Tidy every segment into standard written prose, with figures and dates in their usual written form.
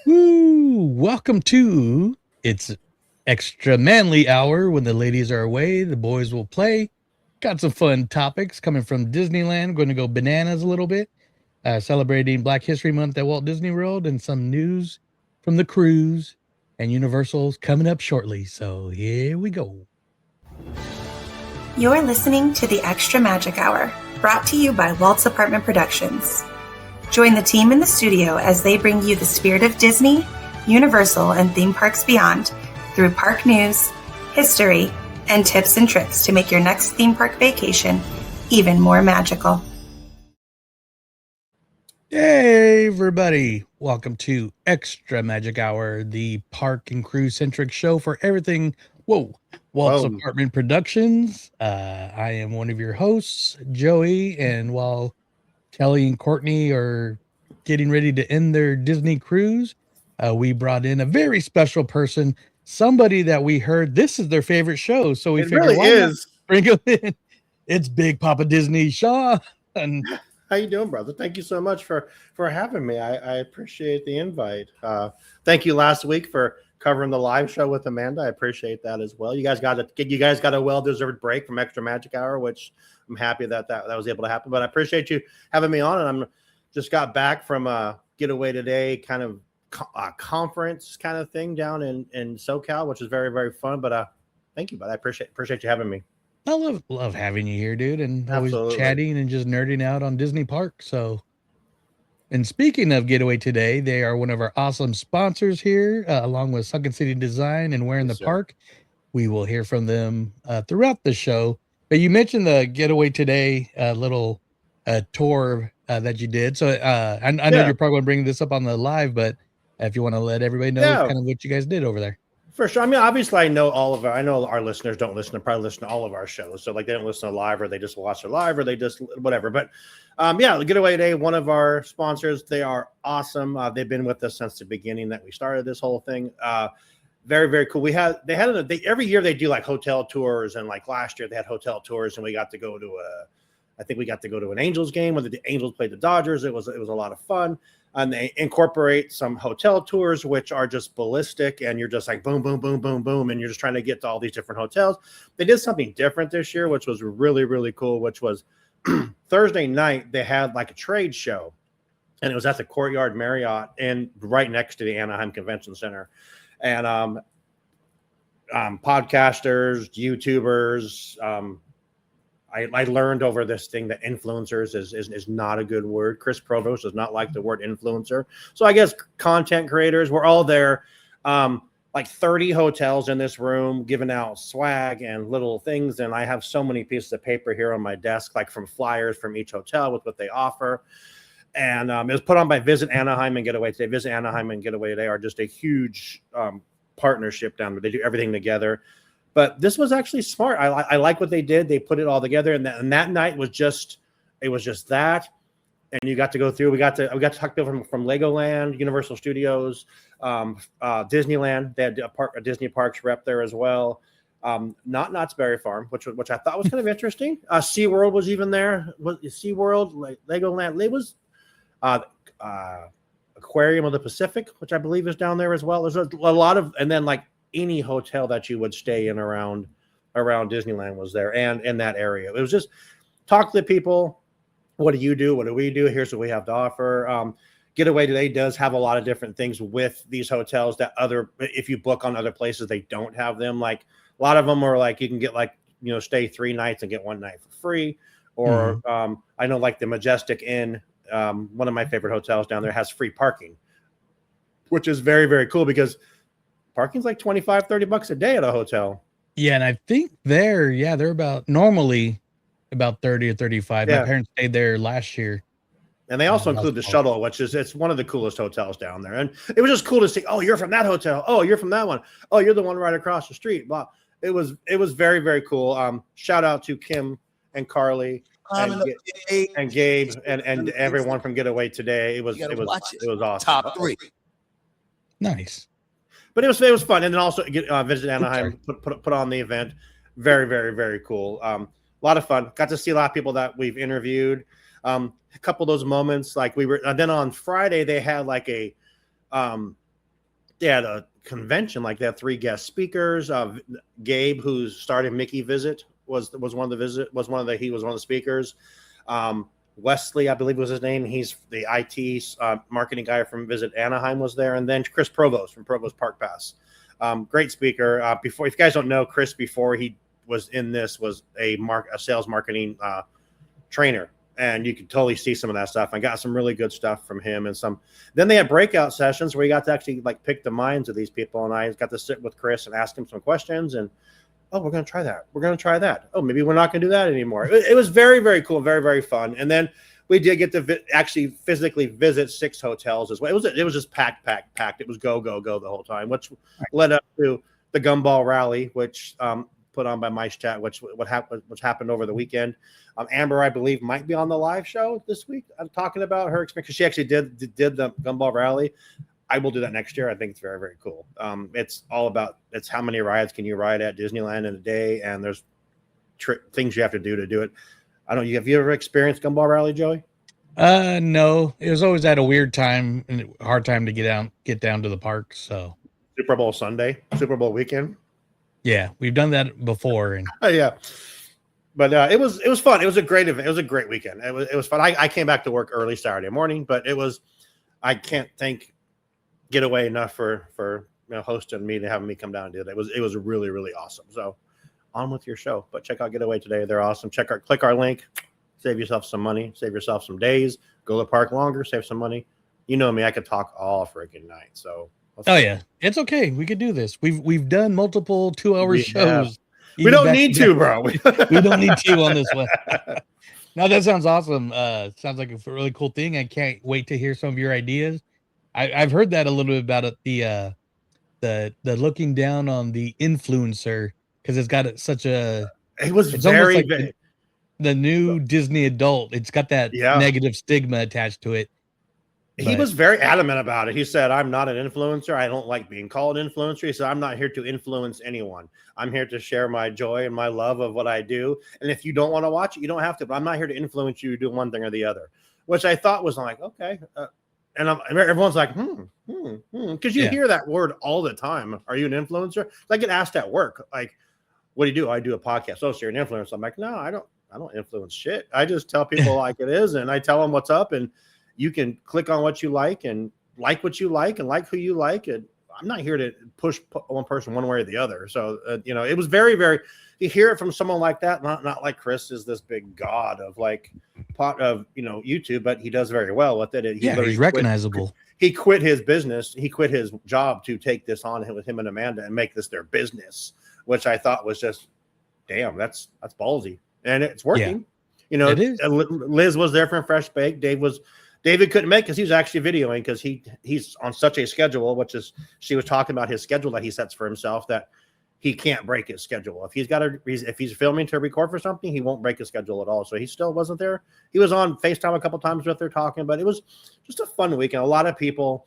Woo! Welcome to It's Extra Manly Hour. When the ladies are away, the boys will play. Got some fun topics coming from Disneyland. Going to go bananas a little bit. Celebrating Black History Month at Walt Disney World, and some news from the cruise and Universal's coming up shortly. So here we go. You're listening to the Extra Magic Hour, brought to you by Walt's Apartment Productions. Join the team in the studio as they bring you the spirit of Disney, Universal, and theme parks beyond through park news, history, and tips and tricks to make your next theme park vacation even more magical. Hey, everybody. Welcome to Extra Magic Hour, the park and cruise centric show for everything. Walt's Apartment Productions. I am one of your hosts, Joey, and while Kelly and Courtney are getting ready to end their Disney cruise, we brought in a very special person, somebody that we heard this is their favorite show. So we figured, really is. Bring him in. It's Big Papa Disney, Shawn. How you doing, brother? Thank you so much for having me. I appreciate the invite. Thank you last week for covering the live show with Amanda. I appreciate that as well. You guys got a well-deserved break from Extra Magic Hour, which I'm happy that was able to happen. But I appreciate you having me on. And I'm just got back from a Getaway Today kind of conference kind of thing down in SoCal, which is very, very fun. But thank you, but I appreciate you having me. I love having you here, dude, and always chatting and just nerding out on Disney parks. So, and speaking of Getaway Today, they are one of our awesome sponsors here, along with Sunken City Design and Where in the Park. We will hear from them throughout the show. But you mentioned the Getaway Today little tour that you did. So I know you're probably going to bring this up on the live, but if you want to let everybody know kind of what you guys did over there. For sure. I mean, obviously, I know our listeners don't probably listen to all of our shows. So, like, they don't listen to live, or they just watch it live, or they just whatever. But, the Getaway Today, one of our sponsors, they are awesome. They've been with us since the beginning that we started this whole thing. Very, very cool. Every year they do like hotel tours, and like last year they had hotel tours, and we got to go to an Angels game where the Angels played the Dodgers. It was a lot of fun. And they incorporate some hotel tours, which are just ballistic, and you're just like boom, boom, boom, boom, boom, and you're just trying to get to all these different hotels. They did something different this year, which was really, really cool, which was Thursday night, they had like a trade show, and it was at the Courtyard Marriott and right next to the Anaheim Convention Center. And podcasters, YouTubers, I learned over this thing that influencers is not a good word. Chris Provost does not like the word influencer. So I guess content creators, we're all there. Like 30 hotels in this room giving out swag and little things. And I have so many pieces of paper here on my desk, like from flyers from each hotel with what they offer. And it was put on by Visit Anaheim and Getaway Today. Visit Anaheim and Getaway Today are just a huge partnership down there. They do everything together. But this was actually smart. I like what they did. They put it all together, and that night was just that. And you got to go through. We got to talk to people from Legoland, Universal Studios, Disneyland. They had a Disney Parks rep there as well. Not Knott's Berry Farm, which I thought was kind of interesting. SeaWorld was even there. SeaWorld, Legoland. It was Aquarium of the Pacific, which I believe is down there as well. There's a lot of, and then like any hotel that you would stay in around Disneyland was there, and in that area. It was just talk to the people. What do you do? What do we do? Here's what we have to offer. Getaway Today does have a lot of different things with these hotels that if you book on other places, they don't have them. Like a lot of them are like, you can get stay 3 nights and get 1 night for free. Or I know like the Majestic Inn, one of my favorite hotels down there, has free parking, which is very, very cool because parking's like $25-$30 a day at a hotel. Yeah, and I think they're normally about 30 or 35. My parents stayed there last year. And they also include the shuttle, which it's one of the coolest hotels down there. And it was just cool to see, oh, you're from that hotel. Oh, you're from that one. Oh, you're the one right across the street. Blah. It was very, very cool. Shout out to Kim and Carly and Gabe and everyone from Getaway Today. It was awesome. Top 3. Nice. But it was fun. And then also Visit Anaheim put on the event. Very, very, very cool. A lot of fun. Got to see a lot of people that we've interviewed. A couple of those moments, like we were. And then on Friday they had like a they had a convention, like they had 3 guest speakers. Gabe, who started Mickey Visit, was one of the speakers. Wesley, I believe was his name. He's the IT marketing guy from Visit Anaheim was there, and then Chris Provost from Provost Park Pass. Great speaker. If you guys don't know, Chris, before he was in this, was a sales marketing trainer, and you could totally see some of that stuff. I got some really good stuff from him, and then they had breakout sessions where you got to actually like pick the minds of these people, and I got to sit with Chris and ask him some questions, and we're going to try that. We're going to try that. Oh, maybe we're not going to do that anymore. It was very, very cool, very, very fun. And then we did get to actually physically visit 6 hotels as well. It was just packed. It was go the whole time, which led up to the Gumball Rally, which put on by Mice Chat, which happened over the weekend. Amber, I believe, might be on the live show this week. I'm talking about her experience because she actually did the Gumball Rally. I will do that next year. I think it's very, very cool. It's all about how many rides can you ride at Disneyland in a day, and there's things you have to do it. I don't. Have you ever experienced Gumball Rally, Joey? No. It was always at a weird time and hard time to get down to the park. So Super Bowl Sunday, Super Bowl weekend. Yeah, we've done that before, and yeah. But it was fun. It was a great event. It was a great weekend. It was fun. I came back to work early Saturday morning, but I can't thank Getaway enough for hosting me and having me come down and do that. It was really, really awesome. So on with your show. But check out Getaway Today. They're awesome. Click our link. Save yourself some money. Save yourself some days. Go to the park longer. Save some money. You know me. I could talk all freaking night. So. Yeah, it's okay. We could do this. We've done multiple 2-hour shows. We don't need to, bro. We don't need to on this one. No, that sounds awesome. Sounds like a really cool thing. I can't wait to hear some of your ideas. I've heard that a little bit about it. The looking down on the influencer, because it's got such a. It's very like the new Disney adult. It's got that negative stigma attached to it. He was very adamant about it. He said, "I'm not an influencer. I don't like being called an influencer." He said, "I'm not here to influence anyone. I'm here to share my joy and my love of what I do. And if you don't want to watch it, you don't have to. But I'm not here to influence you to do one thing or the other." Which I thought was like, okay. And everyone's like, because you hear that word all the time. Are you an influencer? I get asked at work, like, "What do you do?" "I do a podcast." "Oh, so you're an influencer?" I'm like, "No, I don't influence shit. I just tell people like it is, and I tell them what's up, and you can click on what you like and like what you like and like who you like. And I'm not here to push one person one way or the other." So, it was very, very, you hear it from someone like that, not like Chris is this big god of YouTube, but he does very well with it. He's recognizable. He quit his business. He quit his job to take this on with him and Amanda and make this their business, which I thought was just, damn, that's ballsy. And it's working. Yeah. It is. Liz was there from Fresh Bake. David couldn't make because he was actually videoing because he's on such a schedule, she was talking about his schedule that he sets for himself that he can't break his schedule. If he's filming to record for something, he won't break his schedule at all. So he still wasn't there. He was on FaceTime a couple times with her talking, but it was just a fun weekend. A lot of people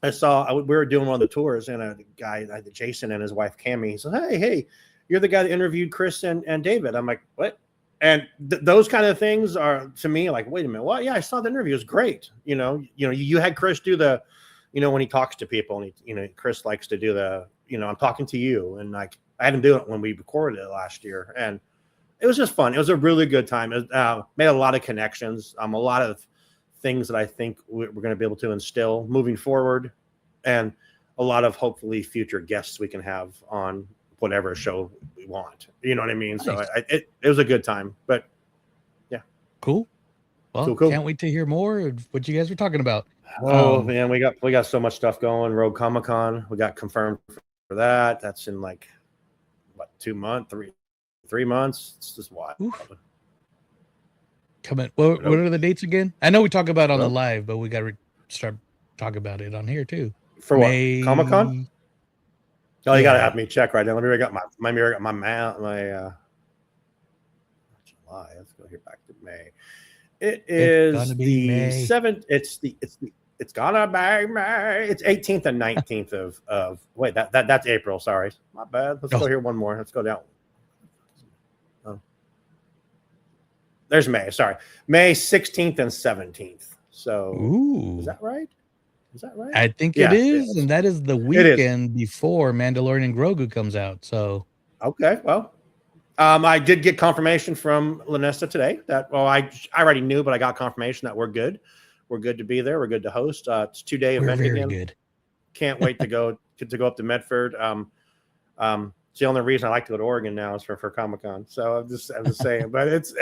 I saw, we were doing one of the tours, and a guy, Jason and his wife Cammie, he said, hey, you're the guy that interviewed Chris and David. I'm like, what? And those kind of things are, to me, like, wait a minute. Well, yeah, I saw the interview. It was great. You had Chris do the, when he talks to people, and Chris likes to do the, I'm talking to you. And like, I had him do it when we recorded it last year. And it was just fun. It was a really good time. It made a lot of connections, a lot of things that I think we're going to be able to instill moving forward, and a lot of hopefully future guests we can have on whatever show we want. You know what I mean? Nice. So it was a good time, but yeah. Cool. Well, cool. Can't wait to hear more of what you guys were talking about. Oh man, we got so much stuff going. Rogue Comic-Con, we got confirmed for that. That's in like, what, 2 months, 3 months. It's just wild. Coming. What are the dates again? I know we talk about it on the live, but we got to start talking about it on here too. For what? Comic-Con? Oh, you gotta have me check right now. Let me get my July. Let's go here back to May. It is the 7th. It's gonna be May. It's 18th and 19th of wait, that's April. Sorry, my bad. Let's go here one more. Let's go down. Oh, there's May. Sorry, May 16th and 17th. So is that right? Is that right? I think it is, and that is the weekend before Mandalorian Grogu comes out. So okay, well, I did get confirmation from Lanesta today that I already knew, but I got confirmation that we're good. We're good to be there. We're good to host. It's a 2-day event again. Good. Can't wait to go up to Medford. It's the only reason I like to go to Oregon now is for Comic-Con. So I'm just saying, but it's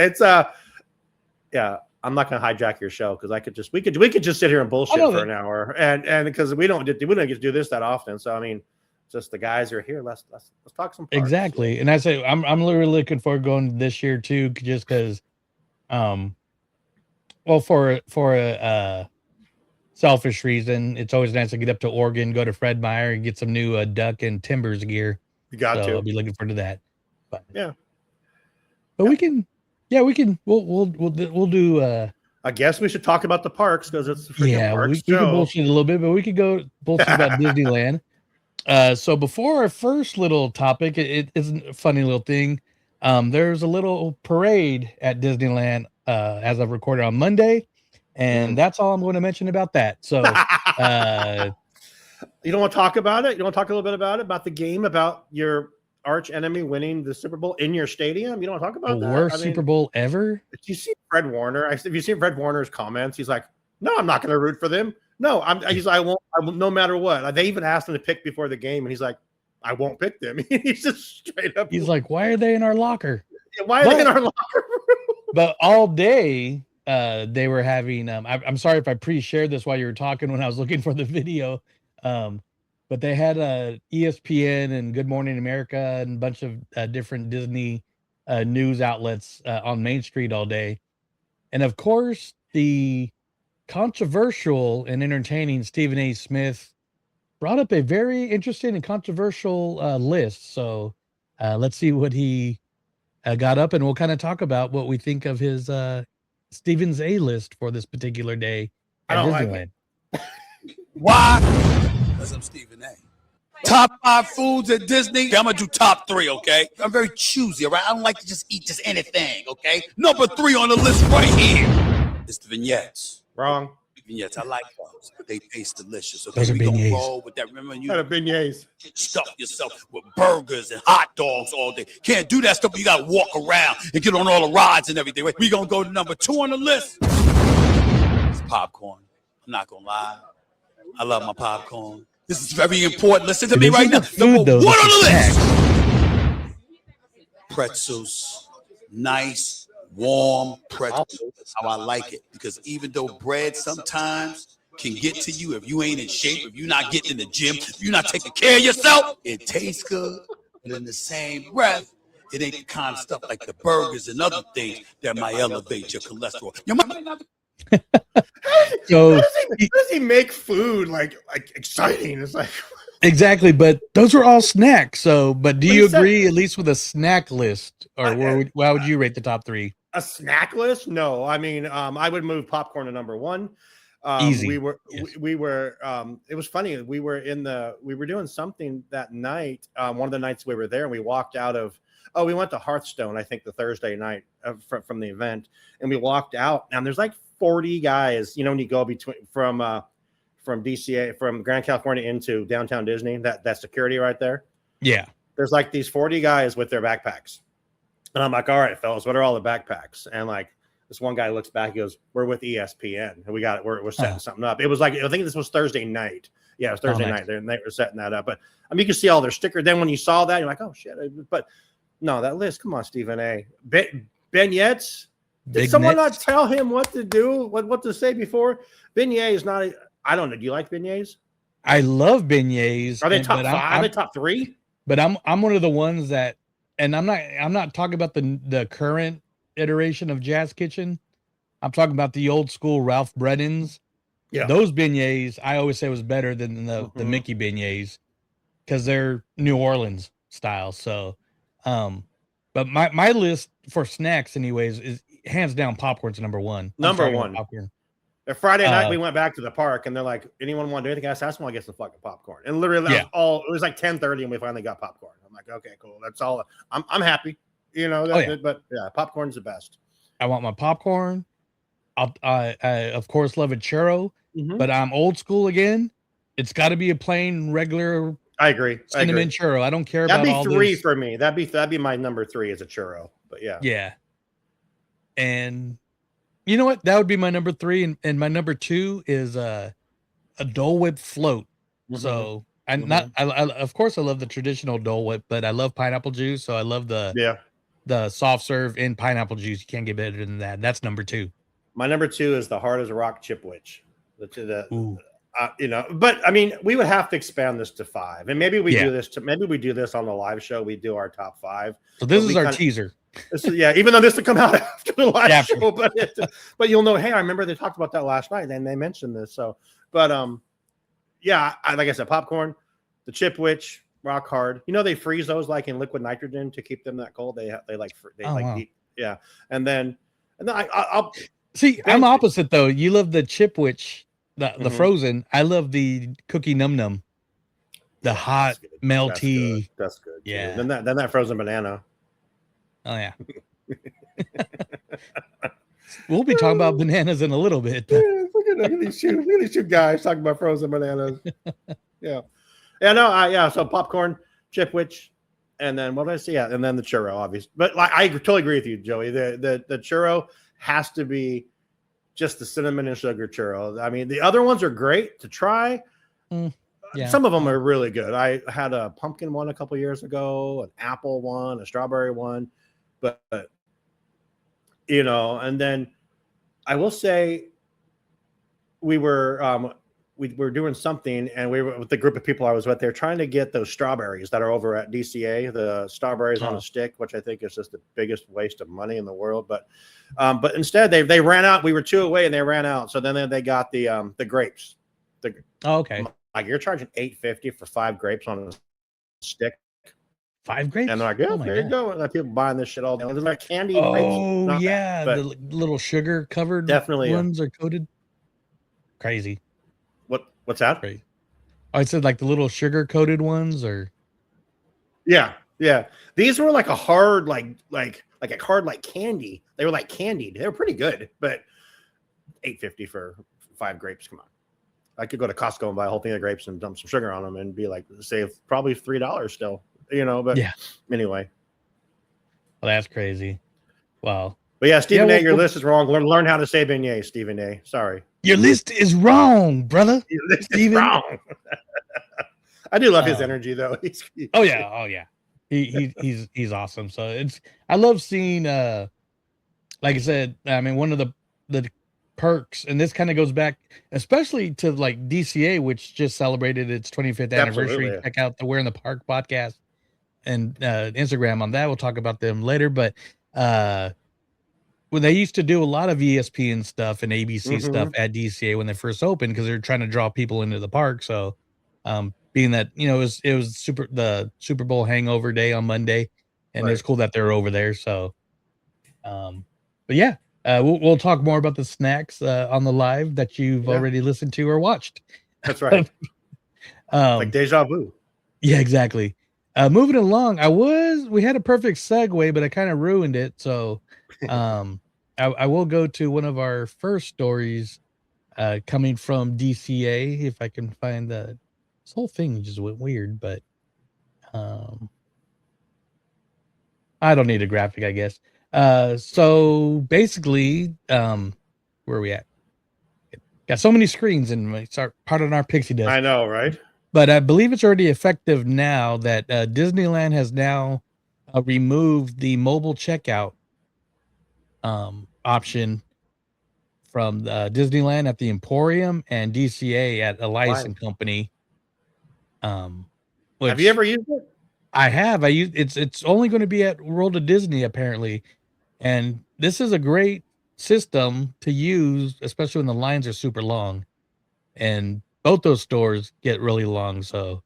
yeah. I'm not going to hijack your show because we could just sit here and bullshit for an hour, and because we don't get to do this that often. So I mean, just the guys are here. Let's talk some parks. Exactly. And I say I'm really looking forward to going this year too, just because, well, for a selfish reason, it's always nice to get up to Oregon, go to Fred Meyer, and get some new Duck and Timbers gear. You got to. I'll be looking forward to that. But yeah, but we can. Yeah, we can. We'll do. I guess we should talk about the parks because it's the freaking parks. We can bullshit a little bit, but we could go bullshit about Disneyland. So before our first little topic, it is a funny little thing. There's a little parade at Disneyland as I've recorded on Monday, and that's all I'm going to mention about that. So you don't want to talk about it? You don't want to talk a little bit about the game, about your arch enemy winning the Super Bowl in your stadium? You don't want to talk about the worst Super Bowl ever? Did you see Fred Warner? Have you seen Fred Warner's comments? He's like, no, I'm not going to root for them. No, he's like, I won't, no matter what. They even asked him to pick before the game, and he's like, I won't pick them. He's just straight up. He's like, why are they in our locker? Yeah, why are they in our locker? But all day, they were having, I'm sorry if I pre-shared this while you were talking when I was looking for the video. But they had ESPN and Good Morning America and a bunch of different Disney news outlets on Main Street all day. And of course, the controversial and entertaining Stephen A. Smith brought up a very interesting and controversial list. So let's see what he got up, and we'll kind of talk about what we think of his Stephen's A list for this particular day at Disneyland. Why? Because I'm Stephen A. Top 5 foods at Disney. Okay, I'm gonna do top 3, okay? I'm very choosy, all right? I don't like to just eat just anything, okay? Number 3 on the list right here is the vignettes. Wrong. Vignettes, I like those. They taste delicious. Okay, those are we beignets. gonna roll with that. Remember you beignets. Stuff yourself with burgers and hot dogs all day. Can't do that stuff. You gotta walk around and get on all the rides and everything. We gonna go to number 2 on the list. It's popcorn. I'm not gonna lie. I love my popcorn. This is very important. Listen to me right now. Number 1 on the list. Pretzels. Nice, warm pretzels. That's how I like it. Because even though bread sometimes can get to you if you ain't in shape, if you're not getting in the gym, if you're not taking care of yourself, it tastes good. But in the same breath, it ain't the kind of stuff like the burgers and other things that might elevate your cholesterol. You might not. So how does he make food like exciting? It's like exactly, but those are all snacks. So, but do you agree at least with a snack list, or how would you rate the top 3? A snack list? No, I mean, I would move popcorn to number 1. Easy. We were. It was funny. We were doing something that night. One of the nights we were there, and we walked out of. Oh, we went to Hearthstone, I think, the Thursday night from the event, and we walked out, and there's like 40 guys. You know, when you go from DCA, from Grand California into downtown Disney, that security right there. Yeah, there's like these 40 guys with their backpacks, and I'm like, all right, fellas, what are all the backpacks? And like this one guy looks back, he goes, "We're with ESPN, and we're setting something up." It was like, I think this was Thursday night. Yeah, it was Thursday night. They were setting that up, but I mean, you can see all their stickers. Then when you saw that, you're like, oh shit, but. No, that list. Come on, Stephen A. Beignets. Did someone not tell him what to do? What to say before? Beignet is not. I don't know. Do you like beignets? I love beignets. Are they top 5? Are they top 3? But I'm one of the ones that, and I'm not talking about the current iteration of Jazz Kitchen. I'm talking about the old school Ralph Brennan's. Yeah, those beignets I always say was better than the Mickey beignets because they're New Orleans style. So. But my list for snacks, anyways, is hands down popcorn's number 1. Number 1. Popcorn. Friday night we went back to the park, and they're like, "Anyone want to do anything?" I said, "I want to get some fucking popcorn." And literally, it was like 10:30, and we finally got popcorn. I'm like, "Okay, cool. That's all. I'm happy." You know, but yeah, popcorn's the best. I want my popcorn. I of course love a churro. but I'm old school again. It's got to be a plain regular. I agree. Cinnamon churro. I don't care That'd about all be 3 this. for me. That'd be my number 3 as a churro. But yeah. Yeah. And you know what? That would be my number 3, and my number 2 is a Dole Whip float. So I of course I love the traditional Dole Whip, but I love pineapple juice. So I love the soft serve in pineapple juice. You can't get better than that. That's number 2. My number 2 is the hard as a rock chip witch. You know, but I mean, we would have to expand this to 5, and maybe we do this on the live show. We do our top 5. So this is our teaser. Even though this will come out after the live show, but you'll know. Hey, I remember they talked about that last night, and they mentioned this. So, but like I said, popcorn, the chip witch, rock hard. You know, they freeze those like in liquid nitrogen to keep them that cold. And then I'll see. I'm opposite though. You love the chip witch. The frozen. I love the cookie num num. The hot melty. That's good. Yeah. Then that frozen banana. Oh yeah. We'll be talking about bananas in a little bit. Look at these two guys talking about frozen bananas. So popcorn, chip witch, and then what did I say? Yeah, and then the churro, obviously. But I totally agree with you, Joey. The churro has to be just the cinnamon and sugar churro. I mean, the other ones are great to try. Some of them are really good. I had a pumpkin one a couple years ago, an apple one, a strawberry one, but you know. And then I will say, we were doing something, and we were with the group of people I was with. They're trying to get those strawberries that are over at DCA, the strawberries on a stick, which I think is just the biggest waste of money in the world. But instead they ran out. We were 2 away, and they ran out. So then they got the grapes. Okay. Like, you're charging $8.50 for 5 grapes on a stick. 5 grapes? And they're like, there you go. And people buying this shit all day. There's like candy. Oh yeah, the little sugar covered ones are coated. Crazy. What's that? Crazy. I said like the little sugar coated ones, or yeah. These were like a hard like candy. They were like candied. They were pretty good, but $8.50 for 5 grapes. Come on. I could go to Costco and buy a whole thing of grapes and dump some sugar on them and be like, save probably $3 still, you know, but anyway. Well, that's crazy. Wow. But yeah, Stephen A., your list is wrong. Learn how to say beignet, Stephen A. Sorry. Your list is wrong, brother. Your list is wrong. I do love his energy though. Oh yeah. He's awesome. So I love seeing like I said, I mean, one of the perks, and this kind of goes back especially to like DCA, which just celebrated its 25th anniversary. Check out the We're in the Park podcast and Instagram on that. We'll talk about them later, but when they used to do a lot of ESPN stuff and ABC stuff at DCA when they first opened, because they're trying to draw people into the park. So being that, you know, it was the Super Bowl hangover day on Monday, and it's cool that they're over there. So but yeah, we'll talk more about the snacks on the live that you've already listened to or watched. That's right. Like deja vu. Yeah, exactly. Moving along, we had a perfect segue, but I kind of ruined it. So I will go to one of our first stories coming from DCA, if I can find this whole thing just went weird, but I don't need a graphic, I guess. So basically, where are we at? Got so many screens and it's part of our pixie dust. I know, right? But I believe it's already effective now that Disneyland has now removed the mobile checkout option from Disneyland at the Emporium and DCA at Elias and Company. Have you ever used it? I have. It's only going to be at World of Disney apparently, and this is a great system to use, especially when the lines are super long, and both those stores get really long. So,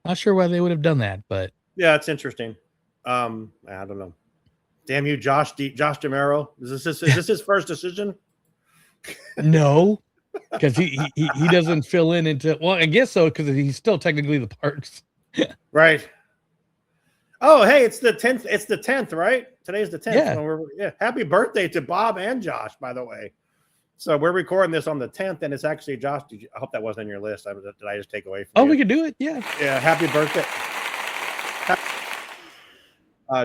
not sure why they would have done that, but yeah, it's interesting. I don't know. Damn you, Josh DeMero. Is this his first decision? No, because he doesn't fill in into. Well, I guess so, because he's still technically the parks. Right. Oh, hey, it's the 10th. It's the 10th, right? Today's the 10th. Yeah. Happy birthday to Bob and Josh, by the way. So we're recording this on the 10th, and it's actually Josh. I hope that wasn't on your list. Did I just take away from you? you? We could do it. Yeah. Yeah. Happy birthday,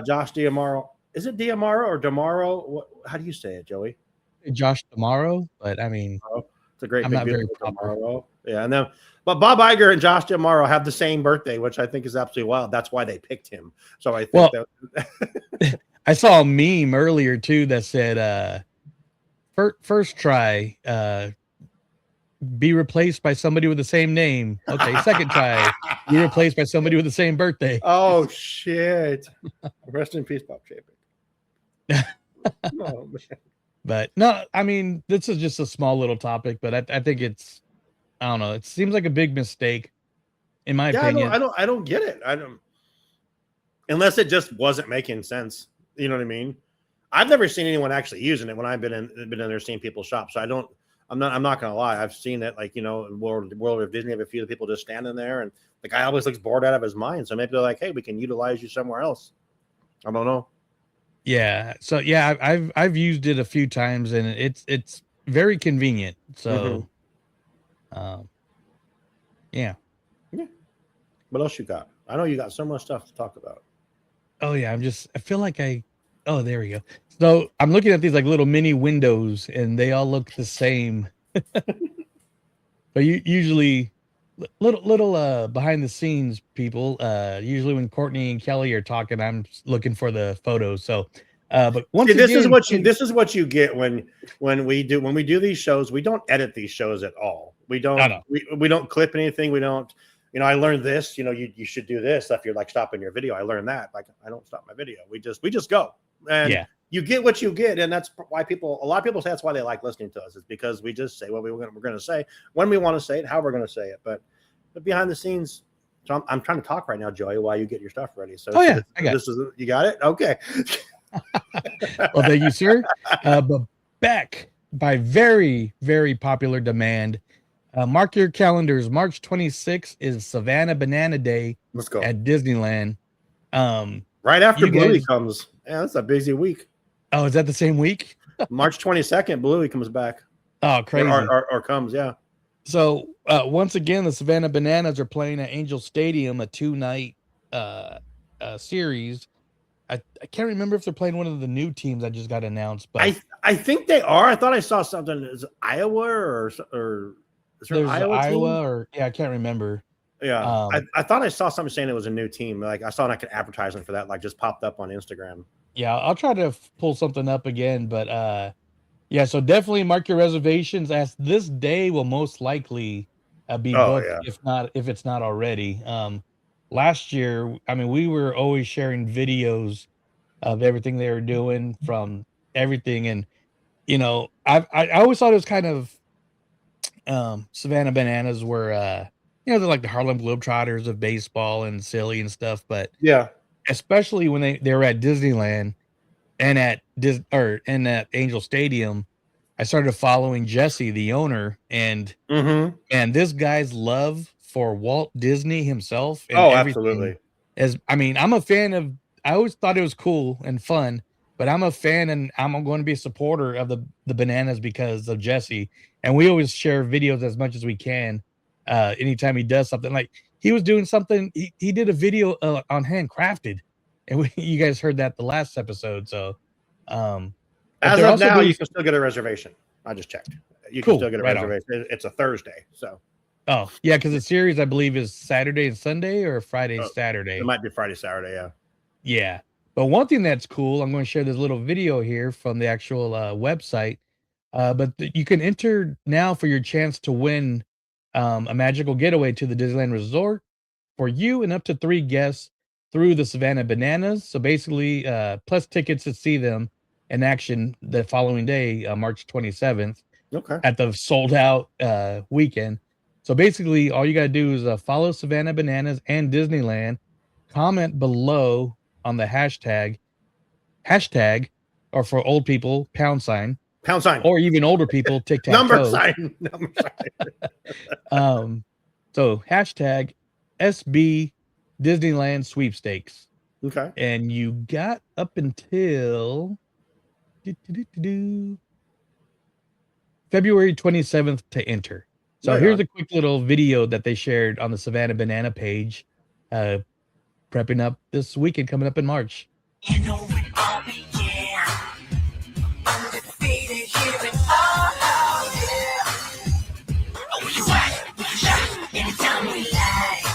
Josh Diamaro. Is it Diamaro or Damaro? How do you say it, Joey? Josh tomorrow, but I mean, it's a great. I'm big, not very Damaro. Yeah, and then but Bob Iger and Josh Diamaro have the same birthday, which I think is absolutely wild. That's why they picked him. So I think that. I saw a meme earlier too that said, first try, be replaced by somebody with the same name. Okay, second try, be replaced by somebody with the same birthday. Oh shit! Rest in peace, Bob Chapek. Oh, man. But no, I mean, this is just a small little topic, but I think it's, I don't know. It seems like a big mistake, in my opinion. I don't get it. I don't, unless it just wasn't making sense. You know what I mean? I've never seen anyone actually using it when I've been in there seeing people shop. So I'm not gonna lie. I've seen it, like, in World of Disney, have a few people just standing there, and the guy always looks bored out of his mind. So maybe they're like, hey, we can utilize you somewhere else. I don't know. Yeah. So yeah, I've used it a few times, and it's very convenient. So yeah. What else you got? I know you got so much stuff to talk about. Oh yeah, I feel like oh, there we go. So I'm looking at these like little mini windows, and they all look the same. But usually little behind the scenes people, usually when Courtney and Kelly are talking, I'm looking for the photos. So but once this again, is what you get when we do these shows. We don't edit these shows at all. We don't we don't clip anything. We don't, I learned this, you should do this if you're like stopping your video. I learned that. Like, I don't stop my video. We just go. And you get what you get. And that's why a lot of people say that's why they like listening to us, is because we just say what we're going to say when we want to say it, how we're going to say it. But behind the scenes, so I'm trying to talk right now, Joey, while you get your stuff ready. So I got you got it? Okay. Well, thank you, sir. But back by very, very popular demand. Mark your calendars. March 26th is Savannah Banana Day. Let's go at Disneyland. Right after Bluey comes. Yeah, that's a busy week. Oh, is that the same week? March 22nd, Bluey comes back. Oh, crazy. Or comes, yeah. So once again, the Savannah Bananas are playing at Angel Stadium, a 2-night series. I can't remember if they're playing one of the new teams that just got announced, but I think they are. I thought I saw something. Is it Iowa or is there an Iowa or I can't remember. Yeah, I thought I saw something saying it was a new team. Like, I saw like an advertisement for that, like, just popped up on Instagram. Yeah, I'll try to pull something up again, but yeah, so definitely mark your reservations, as this day will most likely be booked, if it's not already. Last year, I mean, we were always sharing videos of everything they were doing, from everything, and I always thought it was kind of Savannah Bananas were they're like the Harlem Globetrotters of baseball and silly and stuff, but yeah, especially when they were at Disneyland and at Angel Stadium, I started following Jesse, the owner, and this guy's love for Walt Disney himself. And absolutely. I'm a fan of. I always thought it was cool and fun, but I'm a fan, and I'm going to be a supporter of the Bananas because of Jesse. And we always share videos as much as we can. Anytime he does something, like he was doing something, he did a video on handcrafted, and you guys heard that the last episode. So as of now, you can still get a reservation. I just checked. You can still get a reservation. It's a Thursday, so. Oh yeah, because the series, I believe, is Saturday and Sunday, or Friday Saturday. It might be Friday Saturday. Yeah. But one thing that's cool, I'm going to share this little video here from the actual website. But you can enter now for your chance to win a magical getaway to the Disneyland Resort for you and up to 3 guests through the Savannah Bananas. So basically, plus tickets to see them in action the following day, March 27th, at the sold out weekend. So basically, all you got to do is follow Savannah Bananas and Disneyland, comment below on the hashtag, or for old people, pound sign, or even older people, tic-tac-toe. number sign. So hashtag SB Disneyland sweepstakes. Okay. And you got up until February 27th to enter. So Right here's on. a quick little video that they shared on the Savannah Banana page, prepping up this weekend coming up in March. You know we all began undefeated here in oh yeah. Oh, you right, we shot anytime we like.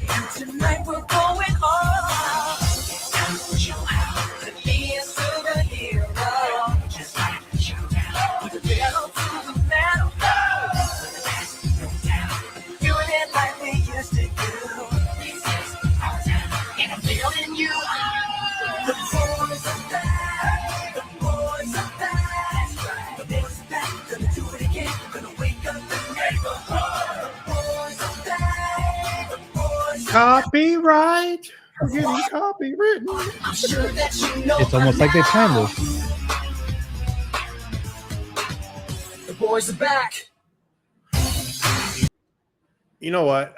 And tonight we're going all. Time to show how to be a superhero. Just like the showdown, with the pedal to the metal. No doubt, doing it like we used to do. This is our time, and I'm feeling you. The boys are back. The boys are back. The boys are back. Gonna do it again. Gonna wake up the neighborhood. The boys are back. The boys are Copyright. We're getting copywritten. I'm sure that you know. It's almost like they planned this. The boys are back. You know what?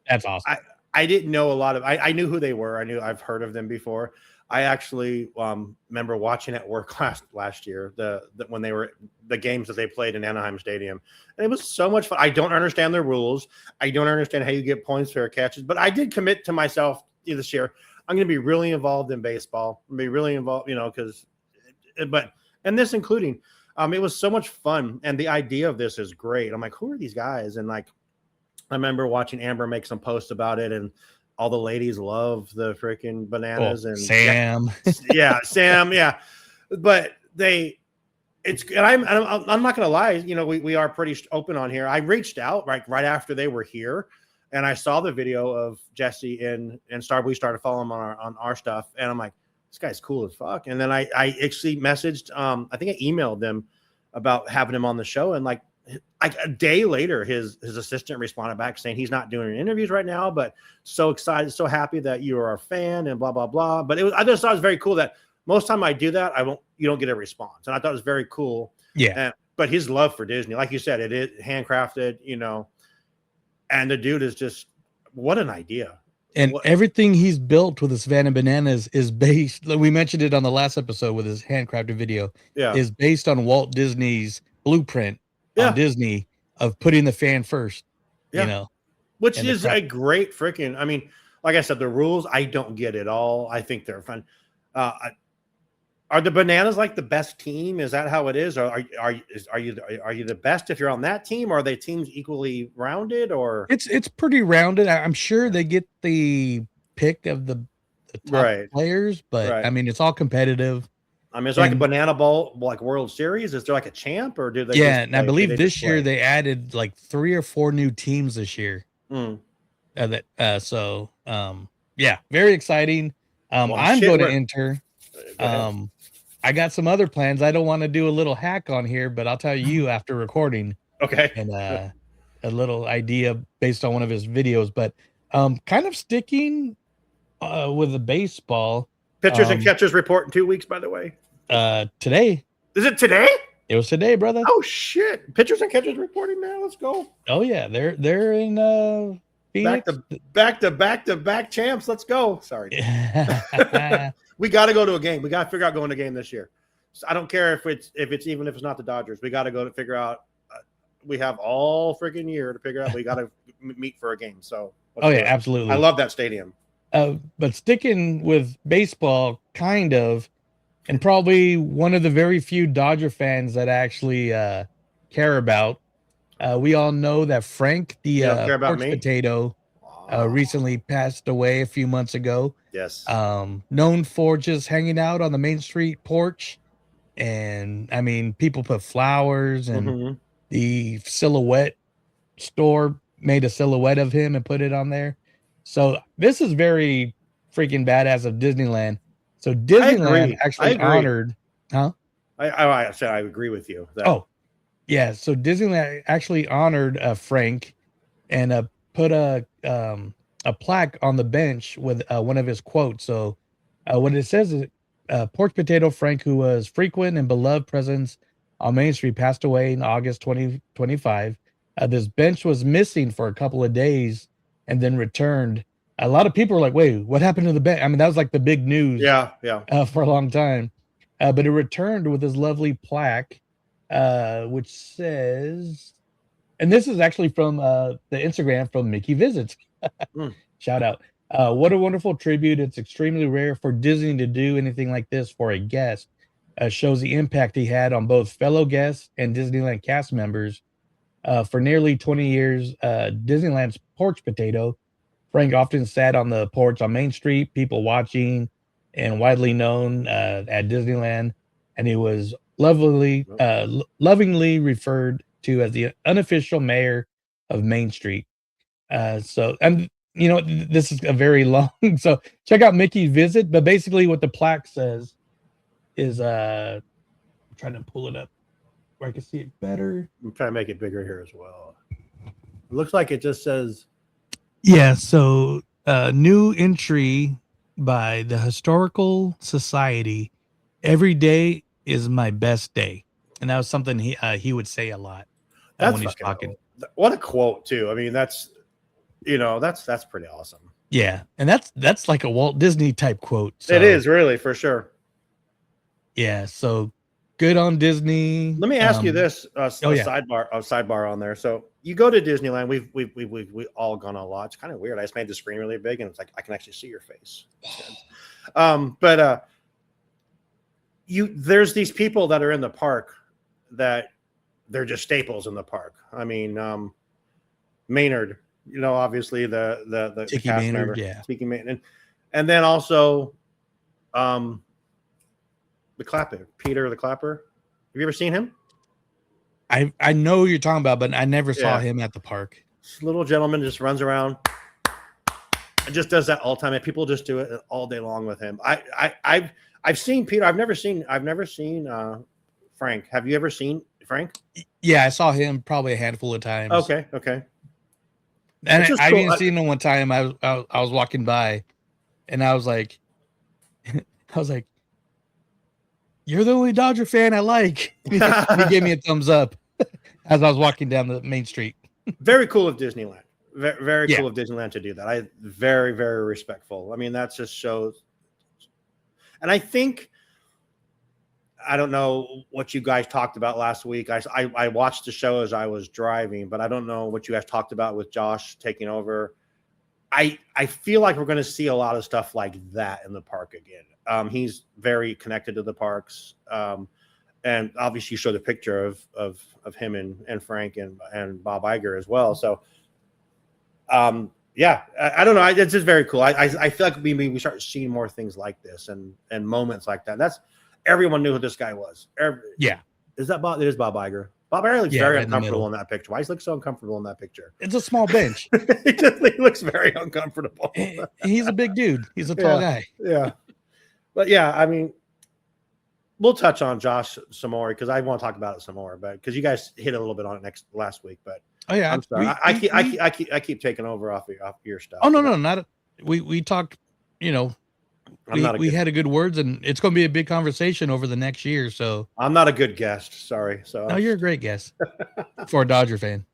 That's awesome. I didn't know a lot of. I knew who they were. I've heard of them before. I actually remember watching at work last year when they were the games that they played in Anaheim Stadium, and it was so much fun. I don't understand their rules. I don't understand how you get points for catches, but I did commit to myself this year. I'm going to be really involved in baseball. I'm going to be really involved, and this including, it was so much fun, and the idea of this is great. I'm like, who are these guys? And like, I remember watching Amber make some posts about it, and all the ladies love the freaking bananas and Sam. Sam. Yeah. But I'm not going to lie. We are pretty open on here. I reached out right after they were here, and I saw the video of Jesse and we started following him on our stuff. And I'm like, this guy's cool as fuck. And then I actually messaged, I think I emailed them about having him on the show. And like a day later, his assistant responded back saying he's not doing interviews right now, but so excited, so happy that you are a fan and blah, blah, blah. But I just thought it was very cool that most time I do that, you don't get a response. And I thought it was very cool. Yeah. But his love for Disney, like you said, it is handcrafted, and the dude is just, what an idea. And everything he's built with the Savannah Bananas is based, we mentioned it on the last episode with his handcrafted video, is based on Walt Disney's blueprint on Disney of putting the fan first, which is a great freaking, I mean, like I said, the rules, I don't get it all. I think they're fun. Are the Bananas like the best team? Is that how it is? Or are you the best if you're on that team? Or are they teams equally rounded? Or it's pretty rounded. I'm sure they get the pick of the top players, but I mean, it's all competitive. I mean, is there like a Banana Bowl, like World Series? Is there like a champ, or do they? Yeah, and I believe this year they added like 3 or 4 new teams this year. So very exciting. I'm going to enter. I got some other plans. I don't want to do a little hack on here, but I'll tell you after recording. Okay. And a little idea based on one of his videos, but kind of sticking with the baseball. Pitchers and catchers report in 2 weeks, by the way. Today. Is it today? It was today, brother. Oh shit! Pitchers and catchers reporting now. Let's go. Oh yeah, they're in Phoenix. Back to back champs. Let's go. Sorry. We got to go to a game. We got to figure out going to a game this year. So I don't care if it's not the Dodgers. We got to go to figure out. We have all freaking year to figure out. We got to meet for a game. So. Absolutely. I love that stadium. But sticking with baseball, kind of, and probably one of the very few Dodger fans that actually care about. We all know that Frank, the porch potato, recently passed away a few months ago. Yes. Known for just hanging out on the Main Street porch. And I mean, people put flowers, and the Silhouette store made a silhouette of him and put it on there. So this is very freaking badass of Disneyland. So Disneyland actually honored, I said I agree with you. So Disneyland actually honored Frank and put a plaque on the bench with one of his quotes. So what it says is, porch potato Frank, who was frequent and beloved presence on Main Street, passed away in August 2025. This bench was missing for a couple of days and then returned. A lot of people were like, wait, what happened to the bench? I mean, that was like the big news for a long time. But it returned with this lovely plaque which says, and this is actually from the Instagram from Mickey Visits. Shout out. What a wonderful tribute. It's extremely rare for Disney to do anything like this for a guest. Shows the impact he had on both fellow guests and Disneyland cast members. For nearly 20 years, Disneyland's porch potato, Frank often sat on the porch on Main Street, people watching, and widely known at Disneyland. And he was lovingly referred to as the unofficial mayor of Main Street. So, and you know, this is a very long, so check out Mickey's Visit. But basically what the plaque says is, I'm trying to pull it up where I can see it better. I'm trying to make it bigger here as well. It looks like it just says. Yeah. So, new entry by the Historical Society. Every day is my best day. And that was something he would say a lot when he's talking. What a quote too. I mean, that's pretty awesome. Yeah. And that's like a Walt Disney type quote. So, it is really, for sure. Yeah. So good on Disney. Let me ask you this, sidebar on there. So you go to Disneyland. We've all gone a lot. It's kind of weird. I just made the screen really big and it's like, I can actually see your face. There's these people that are in the park that they're just staples in the park. I mean, Maynard, obviously the Tiki cast Maynard, member, yeah. Tiki Maynard, and then also, the Clapper, Peter the Clapper. Have you ever seen him? I know who you're talking about, but I never saw him at the park. This little gentleman just runs around and just does that all the time, and people just do it all day long with him. I've seen Peter. I've never seen Frank. Have you ever seen Frank? Yeah, I saw him probably a handful of times. Okay. And I didn't see him one time. I was walking by, and I was like, "You're the only Dodger fan I like." He gave me a thumbs up as I was walking down the main street. Very cool of Disneyland. Very cool of Disneyland to do that. Very, very respectful. I mean, that just shows. And I think, I don't know what you guys talked about last week. I watched the show as I was driving, but I don't know what you guys talked about with Josh taking over. I feel like we're going to see a lot of stuff like that in the park again. He's very connected to the parks. And obviously you showed a picture of him and Frank and Bob Iger as well. So, yeah, I don't know. It's just very cool. I feel like we start seeing more things like this and moments like that. Everyone knew who this guy was. Is that Bob? It is Bob Iger. Bob Iger looks very uncomfortable in that picture. Why does he look so uncomfortable in that picture? It's a small bench. He looks very uncomfortable. He's a big dude. He's a tall guy. Yeah. But yeah, I mean, we'll touch on Josh some more because I want to talk about it some more, but because you guys hit a little bit on it last week, but I'm sorry. I keep taking over off your stuff. Oh no, we talked, we had a good words, and it's going to be a big conversation over the next year. So I'm not a good guest. Sorry. So no, you're a great guest for a Dodger fan.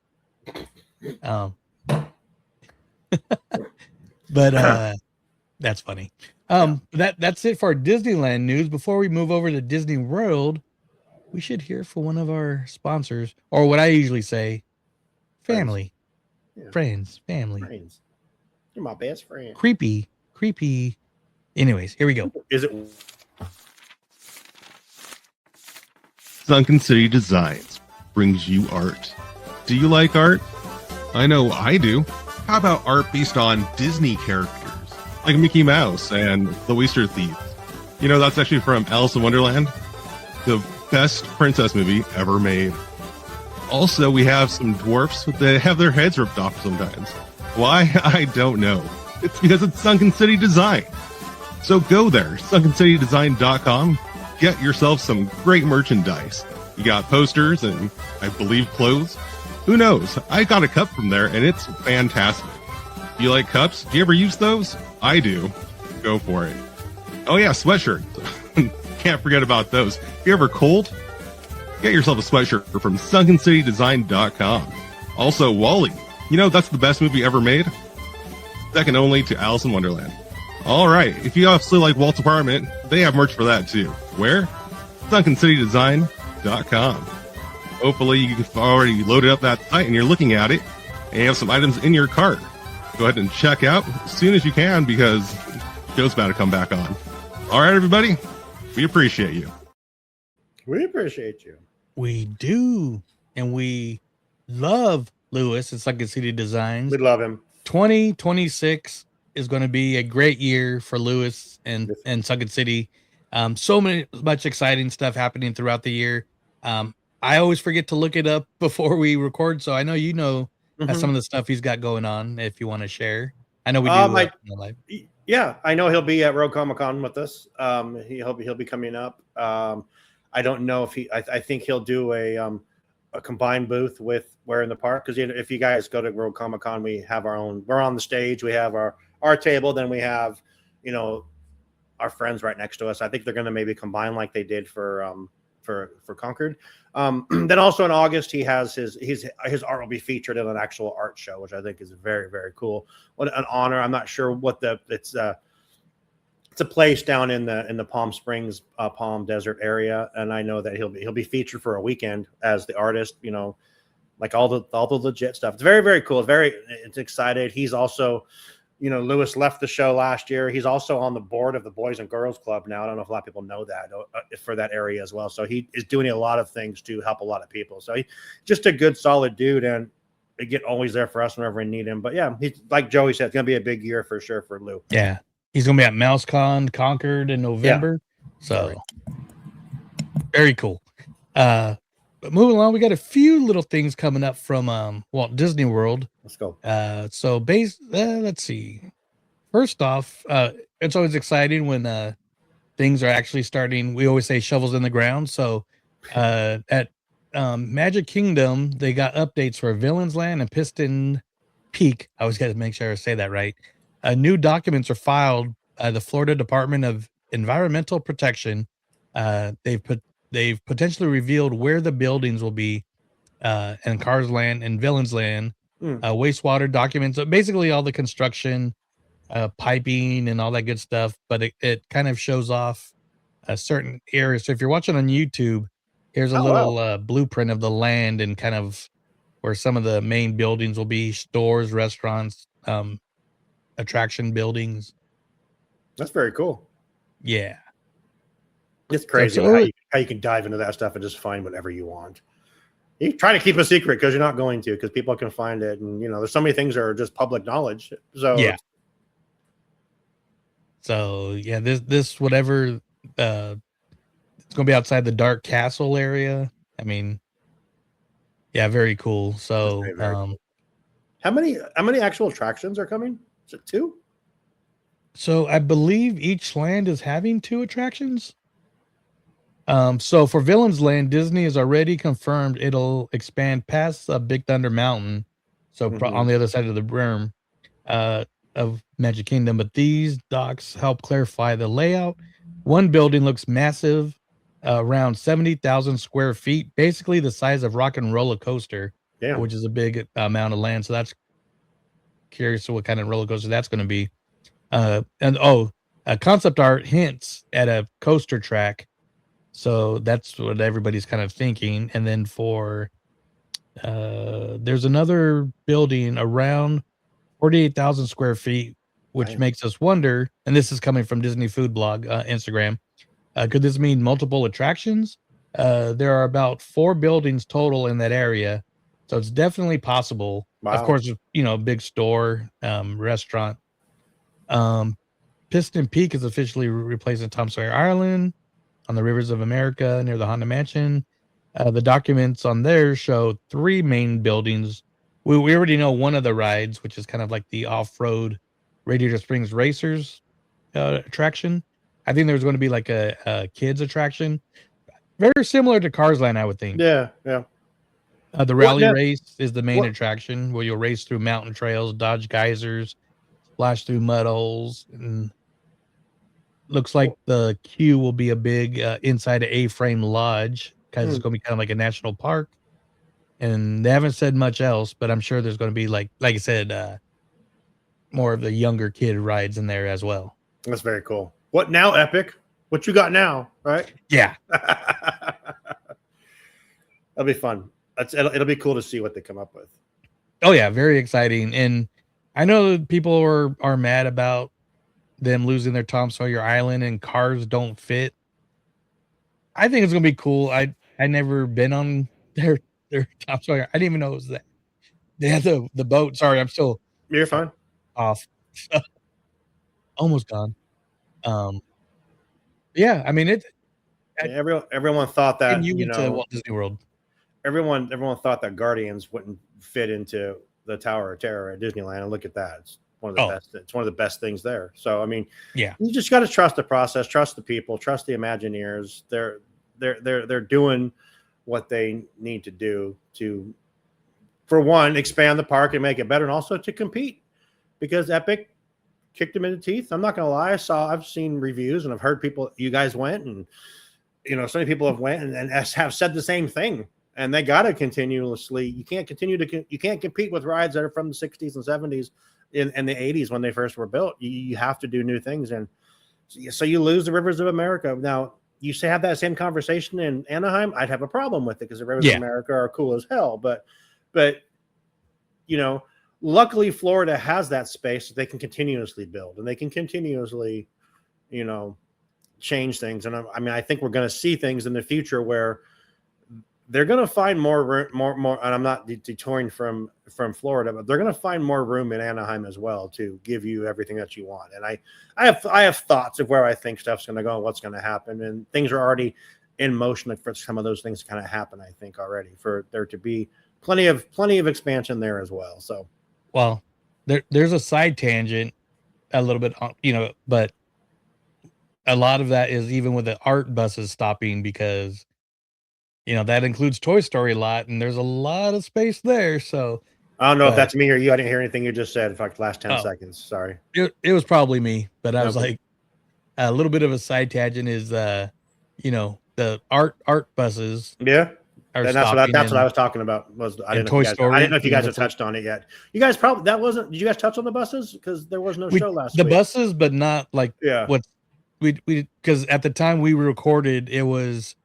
But that's funny. That's it for our Disneyland news. Before we move over to Disney World, we should hear from one of our sponsors, or what I usually say, family, friends, family. Friends. You're my best friend. Creepy. Anyways, here we go. Is it Sunken City Designs brings you art. Do you like art? I know I do. How about art based on Disney characters like Mickey Mouse and the Oyster Thief? That's actually from Alice in Wonderland, the best princess movie ever made. Also, we have some dwarfs that have their heads ripped off sometimes. Why? I don't know. It's because it's Sunken City Design. So go there, sunkencitydesign.com. Get yourself some great merchandise. You got posters and, I believe, clothes. Who knows? I got a cup from there, and it's fantastic. You like cups? Do you ever use those? I do. Go for it. Oh yeah, sweatshirts. Can't forget about those. If you're ever cold, get yourself a sweatshirt from sunkencitydesign.com. Also, WALL-E. That's the best movie ever made. Second only to Alice in Wonderland. All right, if you also like Walt's apartment, they have merch for that too. Where? sunkencitydesign.com. Hopefully you've already loaded up that site and you're looking at it and you have some items in your cart. Go ahead and check out as soon as you can because Joe's about to come back on. All right, everybody. We appreciate you. We appreciate you. We do. And we love Louis at Sunken City Designs. We love him. 2026 is going to be a great year for Louis and Sunken City. So much exciting stuff happening throughout the year. I always forget to look it up before we record, so I know you know some of the stuff he's got going on. If you want to share, I know we do. Yeah, I know he'll be at Road Comic Con with us. He'll be coming up. I don't know if I think he'll do a combined booth with Where in the Park, because if you guys go to Road Comic Con, we have our own. We're on the stage. We have our table. Then we have our friends right next to us. I think they're going to maybe combine like they did for Concord. Then also in August, he has his art will be featured in an actual art show, which I think is very, very cool. What an honor. I'm not sure what it's a place down in the Palm Springs, Palm Desert area. And I know that he'll be featured for a weekend as the artist, like all the legit stuff. It's very, very cool. It's excited. He's also, Louis left the show last year. He's also on the board of the Boys and Girls Club now. I don't know if a lot of people know that for that area as well. So he is doing a lot of things to help a lot of people. So he's just a good, solid dude, and again, always there for us whenever we need him. But yeah, he's like Joey said, it's gonna be a big year for sure for Lou. Yeah, he's gonna be at MouseCon Concord in November. Yeah. So very cool. But moving along, we got a few little things coming up from Walt Disney World. Let's go. Let's see. First off, it's always exciting when things are actually starting. We always say shovels in the ground. So at Magic Kingdom, they got updates for Villains Land and Piston Peak. I always got to make sure I say that right. New documents are filed by the Florida Department of Environmental Protection. They've potentially revealed where the buildings will be in Cars Land and Villains Land. Wastewater documents, basically all the construction, piping and all that good stuff. But it kind of shows off a certain area. So if you're watching on YouTube, here's a little blueprint of the land and kind of where some of the main buildings will be: stores, restaurants, attraction buildings. That's very cool. Yeah. It's crazy how you can dive into that stuff and just find whatever you want. You try to keep a secret because you're not going to, because people can find it. And, there's so many things that are just public knowledge. So, yeah. So, yeah, this whatever, it's going to be outside the Dark Castle area. I mean, yeah, very cool. So, very cool. How many actual attractions are coming? Is it 2? So I believe each land is having 2 attractions. So for Villains Land, Disney has already confirmed it'll expand past Big Thunder Mountain, so on the other side of the rim of Magic Kingdom. But these docks help clarify the layout. One building looks massive, around 70,000 square feet, basically the size of Rock and Roller Coaster, which is a big amount of land. So that's curious to what kind of roller coaster that's going to be. Concept art hints at a coaster track. So that's what everybody's kind of thinking. And then for there's another building around 48,000 square feet, which makes us wonder, and this is coming from Disney Food Blog, Instagram, could this mean multiple attractions? There are about 4 buildings total in that area. So it's definitely possible. Wow. Of course, big store, restaurant. Piston Peak is officially replacing Tom Sawyer Island on the Rivers of America near the Haunted Mansion. The documents on there show 3 main buildings. We already know one of the rides, which is kind of like the off-road Radiator Springs Racers attraction. I think there's going to be like a kids attraction, very similar to Cars Land, I would think. Yeah. The rally race is the main attraction, where you'll race through mountain trails, dodge geysers, splash through mud holes, and looks like the queue will be a big inside an A-frame lodge, because it's going to be kind of like a national park. And they haven't said much else, but I'm sure there's going to be like I said, more of the younger kid rides in there as well. That's very cool. What now, Epic? What you got now, right? Yeah. It'll be fun. It'll be cool to see what they come up with. Oh yeah, very exciting. And I know that people are mad about them losing their Tom Sawyer Island and cars don't fit. I think it's gonna be cool. I never been on their Tom Sawyer. I didn't even know it was that. They had the boat. Sorry, I'm still You're fine. off. Almost gone. Yeah, I mean it. Everyone thought that And you went to Walt Disney World. Everyone thought that Guardians wouldn't fit into the Tower of Terror at Disneyland, and look at that. It's one of the best. It's one of the best things there. So I mean, yeah, you just got to trust the process, trust the people, trust the Imagineers. They're doing what they need to do to, for one, expand the park and make it better, and also to compete, because Epic kicked them in the teeth. I'm not gonna lie. I've seen reviews and I've heard people. You guys went, and so many people have went and have said the same thing. And they got to continuously. You can't compete with rides that are from the 60s and 70s and the 80s when they first were built. You have to do new things, and so you lose the Rivers of America. Now you say have that same conversation in Anaheim, I'd have a problem with it because the Rivers of America are cool as hell. But luckily Florida has that space that they can continuously build and they can continuously, change things. And I think we're going to see things in the future where they're going to find more, and I'm not detouring from Florida, but they're going to find more room in Anaheim as well to give you everything that you want. And I have thoughts of where I think stuff's going to go and what's going to happen, and things are already in motion for some of those things to kind of happen. I think already for there to be plenty of expansion there as well. So, well, there's a side tangent a little bit, but a lot of that is even with the art buses stopping because. That includes Toy Story a lot, and there's a lot of space there. So I don't know if that's me or you. I didn't hear anything you just said. In fact, last 10 seconds. Sorry. It was probably me, but I was like, a little bit of a side tangent is, the art buses. Yeah. That's what I was talking about. I didn't know if you guys have touched on it yet. You guys did you guys touch on the buses? Because there was no show last week. The buses, but not like what we because at the time we recorded, it was.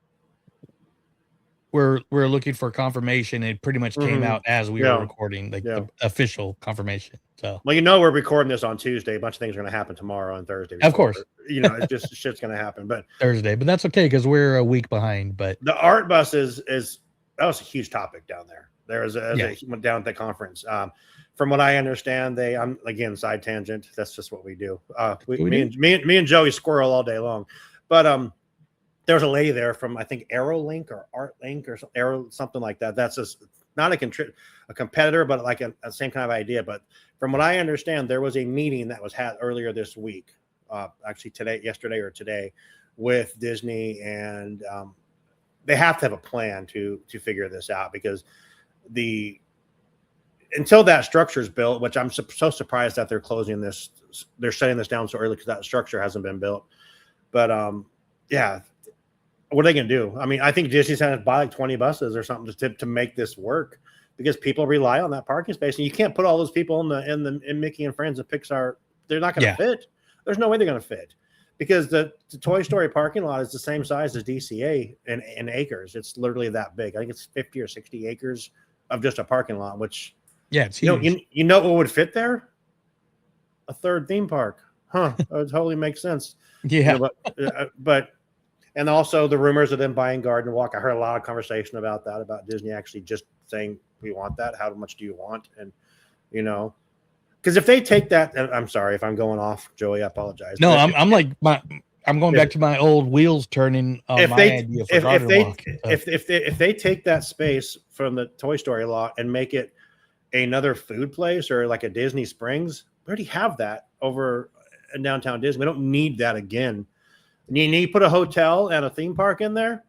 We're looking for confirmation. It pretty much came out as we were recording, the official confirmation. So, well, we're recording this on Tuesday. A bunch of things are going to happen tomorrow and Thursday. Of course, it's just shit's going to happen. But Thursday, but that's okay because we're a week behind. But the art buses that was a huge topic down there. There was went down at the conference. From what I understand, I'm again side tangent. That's just what we do. Me and Joey squirrel all day long, but there was a lady there from, I think, AeroLink or ArtLink or something like that. That's just not a competitor, but like a same kind of idea. But from what I understand, there was a meeting that was had earlier this week, actually yesterday or today, with Disney, and they have to have a plan to figure this out because until that structure is built, which I'm so surprised that they're closing this, they're shutting this down so early because that structure hasn't been built. But what are they going to do? I mean, I think Disney's going to buy like 20 buses or something to make this work because people rely on that parking space, and you can't put all those people in Mickey and Friends and Pixar. They're not going to fit. There's no way they're going to fit because the Toy Story parking lot is the same size as DCA in acres. It's literally that big. I think it's 50 or 60 acres of just a parking lot, which it's huge. You know what would fit there? A third theme park, huh? That would totally make sense. Yeah, but. And also the rumors of them buying Garden Walk. I heard a lot of conversation about that, about Disney actually just saying, we want that. How much do you want? And, because if they take that, and I'm sorry if I'm going off, Joey, I apologize. No, I'm going back to my old wheels turning on idea for Garden Walk. If they take that space from the Toy Story lot and make it another food place or like a Disney Springs, we already have that over in downtown Disney. We don't need that again. You need to put a hotel and a theme park in there.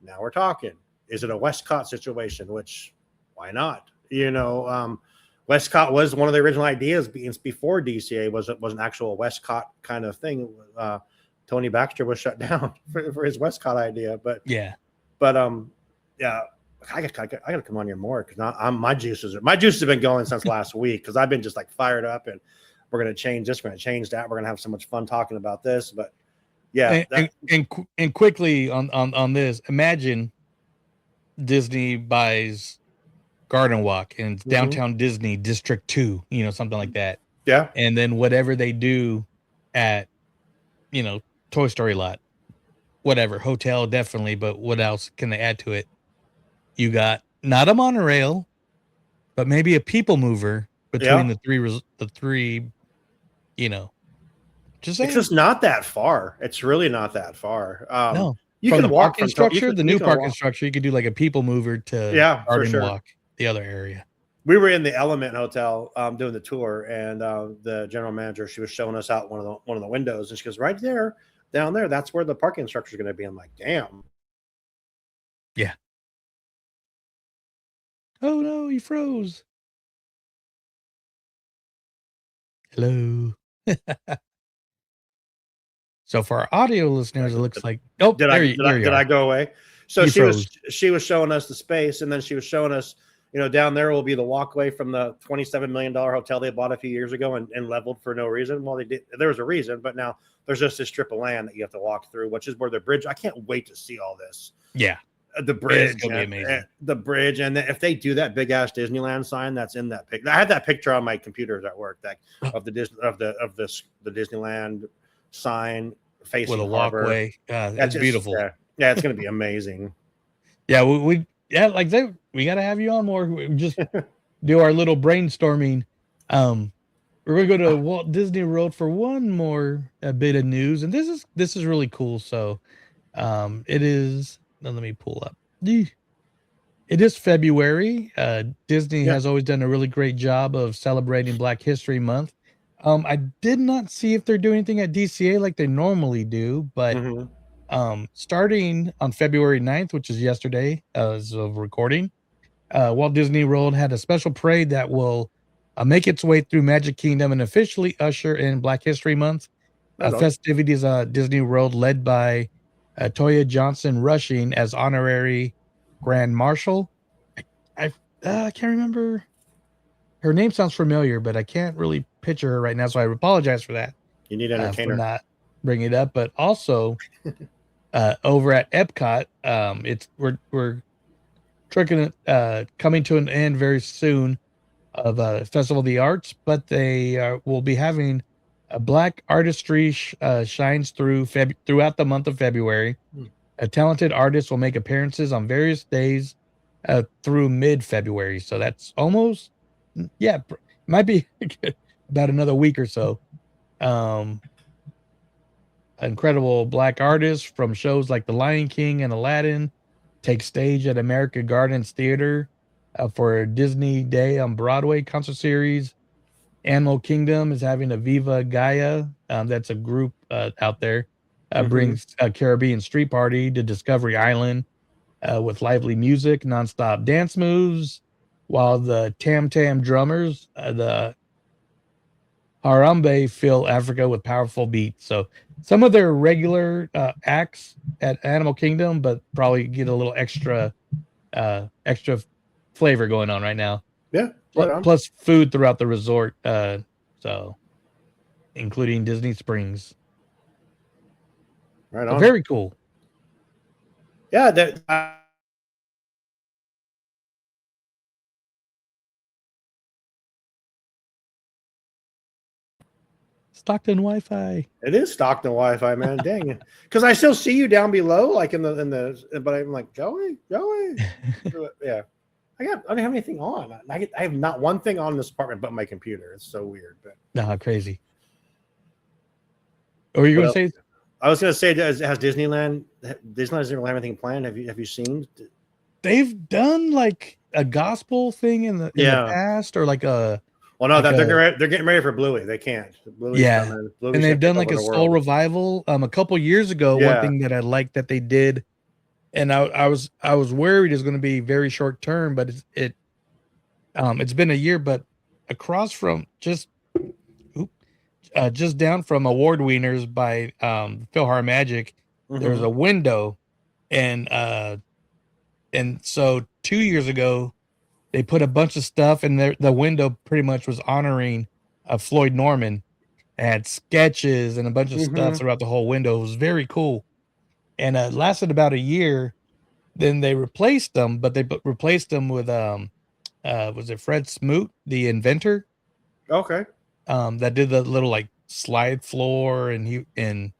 Now we're talking. Is it a Westcott situation? Which, why not? Westcott was one of the original ideas before DCA was an actual Westcott kind of thing. Tony Baxter was shut down for his Westcott idea, but I got to come on here more because my juices have been going since last week because I've been just like fired up and we're going to change this, we're going to change that, we're going to have so much fun talking about this, but. Yeah, and quickly on this, imagine Disney buys Garden Walk and downtown Disney District 2, something like that. Yeah. And then whatever they do at, Toy Story lot, whatever, hotel, definitely. But what else can they add to it? You got not a monorail, but maybe a people mover between the three, just saying. It's just not that far. It's really not that far. No. You From can the walk parking from structure, the new parking structure, you could do like a people mover to Garden Walk, the other area. We were in the Element Hotel doing the tour, and the general manager, she was showing us out one of the windows, and she goes, right there, down there, that's where the parking structure is going to be. I'm like, damn. Yeah. Oh no, he froze. Hello. So for our audio listeners, it looks like did I go away? So she was showing us the space, and then she was showing us, down there will be the walkway from the $27 million hotel they bought a few years ago and leveled for no reason. Well, there was a reason, but now there's just this strip of land that you have to walk through, which is where the bridge. I can't wait to see all this. Yeah. The bridge, it's gonna be amazing. The bridge, and if they do that big ass Disneyland sign that's in that picture, I had that picture on my computer at work, of the Disneyland sign facing with a harbor. Walkway. That's beautiful. Yeah, it's gonna be amazing. Yeah, we got to have you on more. We just do our little brainstorming. We're gonna go to Walt Disney World for one more bit of news, and this is really cool. So, it is. Now let me pull up. It is February. Disney has always done a really great job of celebrating Black History Month. I did not see if they're doing anything at DCA like they normally do, but starting on February 9th, which is yesterday as of recording, Walt Disney World had a special parade that will make its way through Magic Kingdom and officially usher in Black History Month. Festivities at Disney World led by Toya Johnson Rushing as honorary Grand Marshal. I can't remember. Her name sounds familiar, but I can't really picture her right now, so I apologize for that. You need an entertainer. For not bringing it up, but also over at Epcot, we're coming to an end very soon of Festival of the Arts, but they will be having a Black artistry shines throughout the month of February. Talented artists will make appearances on various days through mid-February. So that's almost, might be about another week or so. Incredible Black artists from shows like The Lion King and Aladdin take stage at America Gardens Theater for a Disney Day on Broadway concert series. Animal Kingdom is having a Viva Gaia. That's a group out there. Brings a Caribbean street party to Discovery Island with lively music, nonstop dance moves, while the Tam Tam drummers, the Harambe, fill Africa with powerful beats. So some of their regular acts at Animal Kingdom, but probably get a little extra flavor going on right now. Yeah. Plus food throughout the resort, so including Disney Springs. Right on. Very cool. Yeah, Stockton Wi-Fi. It is Stockton Wi-Fi, man. Dang it! Because I still see you down below, like in the. But I'm like, Joey. Yeah. I don't have anything on. I have not one thing on in this apartment but my computer. It's so weird. But Crazy. Or are you going to say? I was going to say, has Disneyland doesn't really have anything planned? Have you seen? They've done like a gospel thing in the past, or like a. Well, no, they're getting ready for Bluey. They can't. Bluey's and they've done like a soul revival. A couple years ago, one thing that I liked that they did. And I was worried it's going to be very short term, but it's been a year. But across from just down from Award Wieners by Philhar Magic, there's a window, and so 2 years ago they put a bunch of stuff, and the window pretty much was honoring Floyd Norman. It had sketches and a bunch of stuff throughout the whole window. It was very cool. And it lasted about a year. Then they replaced them, but they replaced them with was it Fred Smoot, the inventor? Okay. That did the little like slide floor, and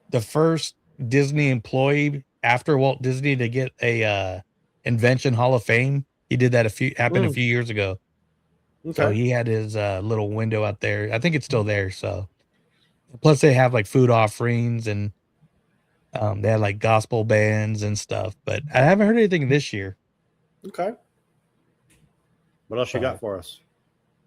the first Disney employee after Walt Disney to get a invention Hall of Fame. He did that a few years ago. Okay. So he had his little window out there. I think it's still there. So plus they have like food offerings, and they had like gospel bands and stuff, but I haven't heard anything this year. Okay. What else you got for us?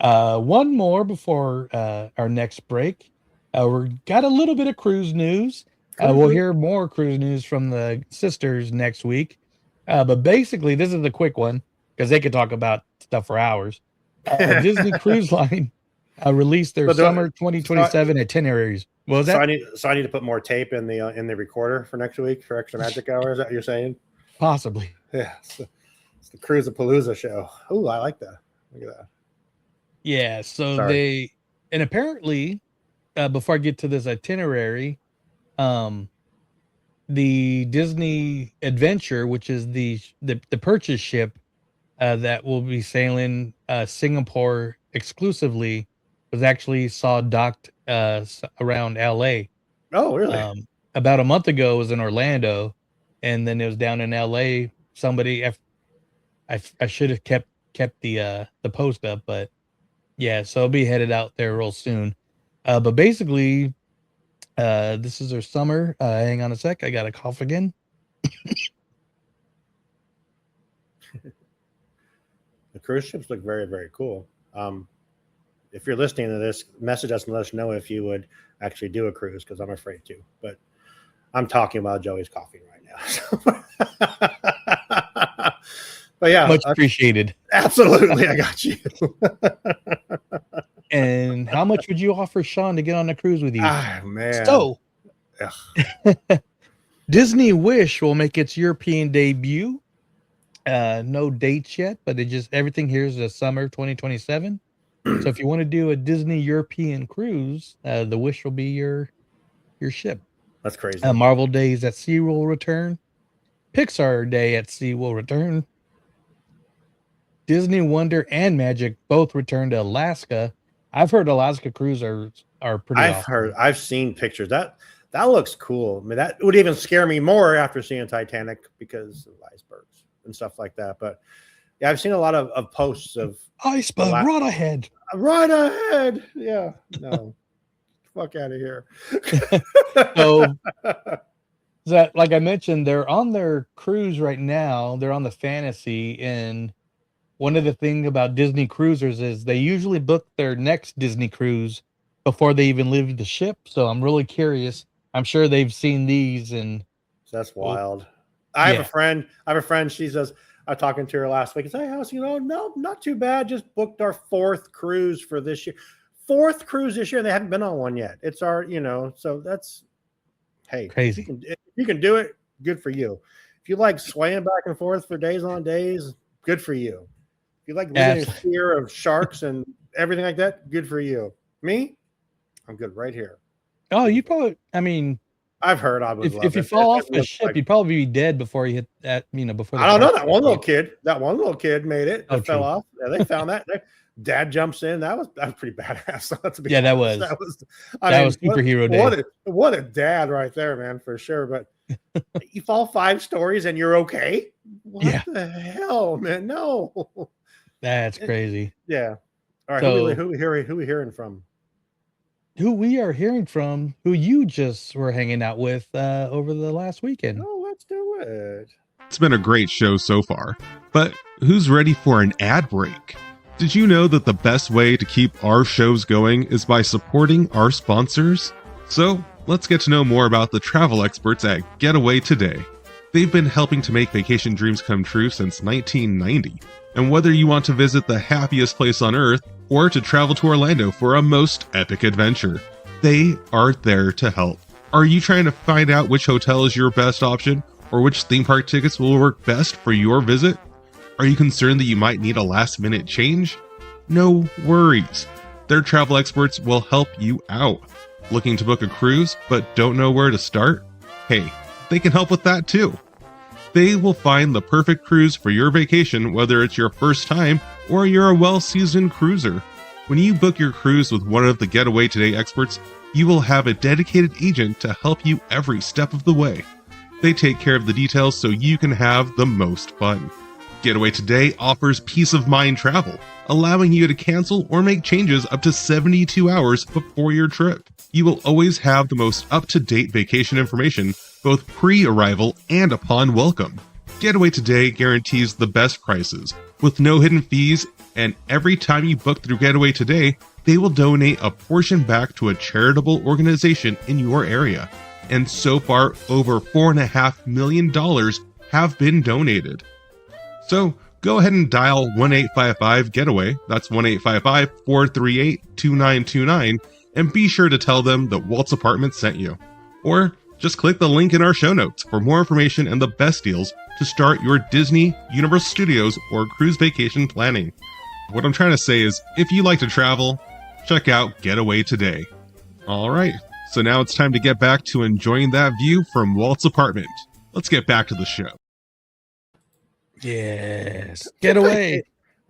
One more before our next break. We got a little bit of cruise news. We'll hear more cruise news from the sisters next week. But basically, this is a quick one because they could talk about stuff for hours. Disney Cruise Line released their summer 2027 itineraries. What was that? So I need to put more tape in the recorder for next week for Extra Magic Hour. Is that what you're saying? Possibly. Yeah. It's the Cruise-a-Palooza show. Oh, I like that. Look at that. Yeah. So apparently, before I get to this itinerary, the Disney Adventure, which is the purchase ship that will be sailing Singapore exclusively, was actually docked around LA. Oh, really? About a month ago, it was in Orlando, and then it was down in LA. Somebody, I should have kept the post up, but yeah, so it'll be headed out there real soon. But basically, this is their summer. Hang on a sec, I got a cough again. The cruise ships look very, very cool. If you're listening to this, message us and let us know if you would actually do a cruise, because I'm afraid to. But I'm talking about Joey's coughing right now. But yeah, much appreciated. Absolutely, I got you. And how much would you offer Shawn to get on a cruise with you? Ah, man. So, Disney Wish will make its European debut. No dates yet, but everything here is the summer 2027. So if you want to do a Disney European cruise, the Wish will be your ship. That's crazy. Marvel Days at Sea will return. Pixar Day at Sea will return. Disney Wonder and Magic both return to Alaska. I've heard Alaska cruise are pretty awesome. I've seen pictures. That looks cool. I mean, that would even scare me more after seeing Titanic because of icebergs and stuff like that. But yeah, I've seen a lot of posts of iceberg right ahead. Right ahead. Yeah. No. Fuck out of here. So that, like I mentioned, they're on their cruise right now. They're on the Fantasy, and one of the things about Disney cruisers is they usually book their next Disney cruise before they even leave the ship. So I'm really curious. I'm sure they've seen these, and that's wild. I have a friend. She says, I was talking to her last week. Hey, how's no, not too bad. Just booked our 4th cruise for this year. 4th cruise this year. And they haven't been on one yet. It's our, so that's, hey, crazy. If you can do it, good for you. If you like swaying back and forth for days on days, good for you. If you like living in fear of sharks and everything like that, good for you. Me, I'm good right here. Oh, you probably, I mean, I've heard I would if you fall off the ship, you'd probably be dead before you hit that, before I don't know. That one little kid made it. Oh, fell off. Yeah, they found that. Dad jumps in. That was pretty badass. That was superhero day. What a dad right there, man, for sure. But you fall 5 stories and you're okay? What the hell, man? No. That's crazy. Yeah. All right. So, who we hearing from? Who we are hearing from, who you just were hanging out with over the last weekend. Oh, let's do it. It's been a great show so far, but who's ready for an ad break? Did you know that the best way to keep our shows going is by supporting our sponsors? So let's get to know more about the travel experts at Getaway Today. They've been helping to make vacation dreams come true since 1990. And whether you want to visit the happiest place on earth or to travel to Orlando for a most epic adventure, they are there to help. Are you trying to find out which hotel is your best option or which theme park tickets will work best for your visit? Are you concerned that you might need a last-minute change? No worries. Their travel experts will help you out. Looking to book a cruise but don't know where to start? Hey, they can help with that too. They will find the perfect cruise for your vacation, whether it's your first time or you're a well-seasoned cruiser. When you book your cruise with one of the Getaway Today experts, you will have a dedicated agent to help you every step of the way. They take care of the details so you can have the most fun. Getaway Today offers peace of mind travel, allowing you to cancel or make changes up to 72 hours before your trip. You will always have the most up-to-date vacation information, both pre-arrival and upon welcome. Getaway Today guarantees the best prices, with no hidden fees, and every time you book through Getaway Today, they will donate a portion back to a charitable organization in your area. And so far, over $4.5 million have been donated. So go ahead and dial 1-855-GETAWAY, that's 1-855-438-2929, and be sure to tell them that Walt's Apartment sent you. Or just click the link in our show notes for more information and the best deals to start your Disney, Universal Studios, or cruise vacation planning. What I'm trying to say is, if you like to travel, check out Getaway Today. All right, so now it's time to get back to enjoying that view from Walt's apartment. Let's get back to the show. Yes, Getaway. I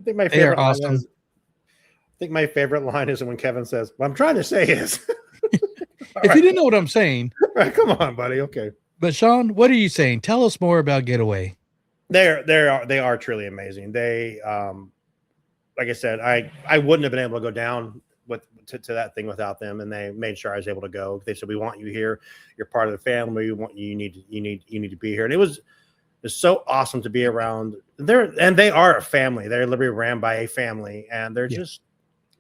think my They are favorite line awesome. is, I think my favorite line is when Kevin says, "What I'm trying to say is." If you didn't know what I'm saying, Right, come on, buddy. Okay. but Shawn, what are you saying? Tell us more about Getaway. They are truly amazing. They like I said, I wouldn't have been able to go down to that thing without them, and they made sure I was able to go. They said, "We want you here. You're part of the family. You need to be here." And it's so awesome to be around. They are a family. They're literally ran by a family, and they're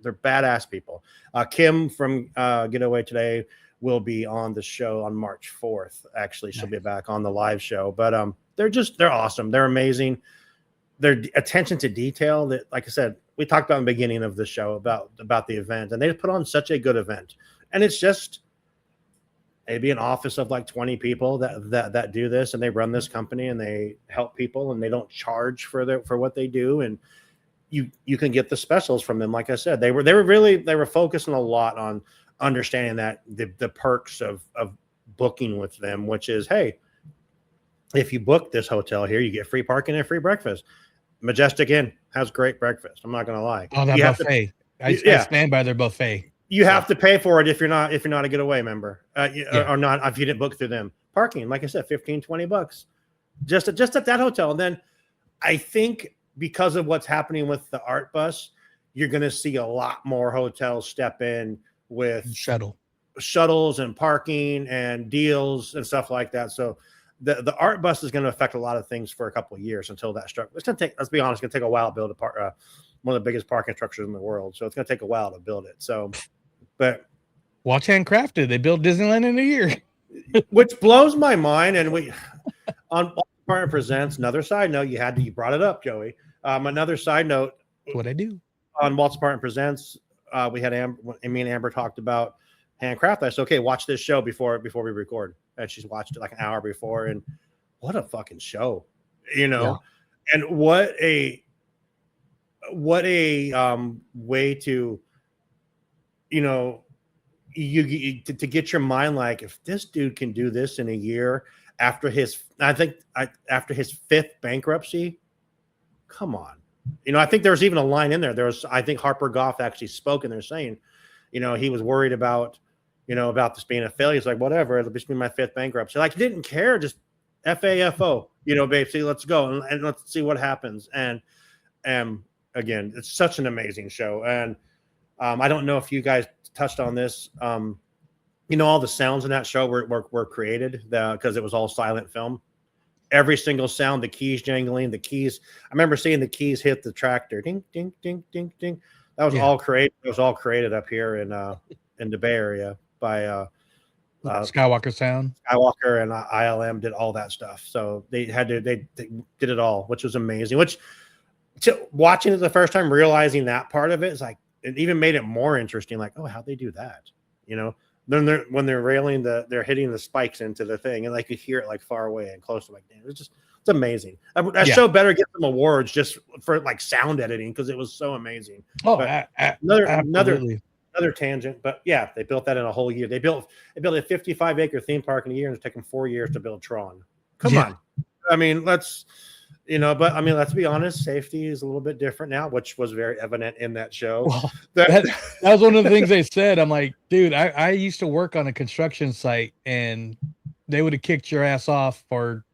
badass people. Kim from Getaway Today will be on the show on March 4th. Actually, she'll be back on the live show. But they're awesome. They're amazing. Their attention to detail that, like I said, we talked about in the beginning of the show about the event, and they put on such a good event. And it's just maybe an office of like 20 people that do this, and they run this company, and they help people, and they don't charge for what they do. And you can get the specials from them. Like I said, they were focusing a lot on understanding that the perks of booking with them, which is, hey, if you book this hotel here, you get free parking and free breakfast. Majestic Inn has great breakfast. I'm not going to lie. Oh, that buffet. I stand by their buffet. You have to pay for it if you're not a Getaway member, or not, if you didn't book through them. Parking, like I said, $15-$20 just at that hotel. And then I think because of what's happening with the art bus, you're going to see a lot more hotels step in with shuttles and parking and deals and stuff like that. So the art bus is going to affect a lot of things for a couple of years until that structure. It's going to take, let's be honest, it's going to take a while to build one of the biggest parking structures in the world. So it's going to take a while to build it. So, but watch handcrafted. They built Disneyland in a year, which blows my mind. And we on Partner Presents, another side note, you brought it up, Joey. Another side note, what I do on Walt's Partner Presents, we had me and Amber talked about handcraft. I said, okay, watch this show before we record. And she's watched it like an hour before, and what a fucking show, and what a way to, to get your mind, like, if this dude can do this in a year after his fifth bankruptcy, come on. I think there was even a line in there. I think Harper Goff actually spoke, and they're saying, he was worried about this being a failure. He's like, whatever, it'll just be my fifth bankruptcy. Like, he didn't care, just FAFO, basically, let's go and let's see what happens. And again, it's such an amazing show. And I don't know if you guys touched on this. All the sounds in that show were created because it was all silent film. Every single sound, the keys jangling, the keys. I remember seeing the keys hit the tractor, ding, ding, ding, ding, ding. That was all created. It was all created up here in the Bay Area by Skywalker Sound. Skywalker and ILM did all that stuff. So they did it all, which was amazing. Which, watching it the first time, realizing that part of it is like, it even made it more interesting. Like, oh, how'd they do that? Then when they're railing they're hitting the spikes into the thing, and like you hear it like far away and close. I'm like, damn, it's amazing. That show better get some awards just for like sound editing, because it was so amazing. Oh, another tangent, but yeah, they built that in a whole year. They built a 55-acre theme park in a year, and it's taken 4 years to build Tron. Come on. I mean, let's be honest. Safety is a little bit different now, which was very evident in that show. Well, that was one of the things they said. I'm like, dude, I used to work on a construction site, and they would have kicked your ass off for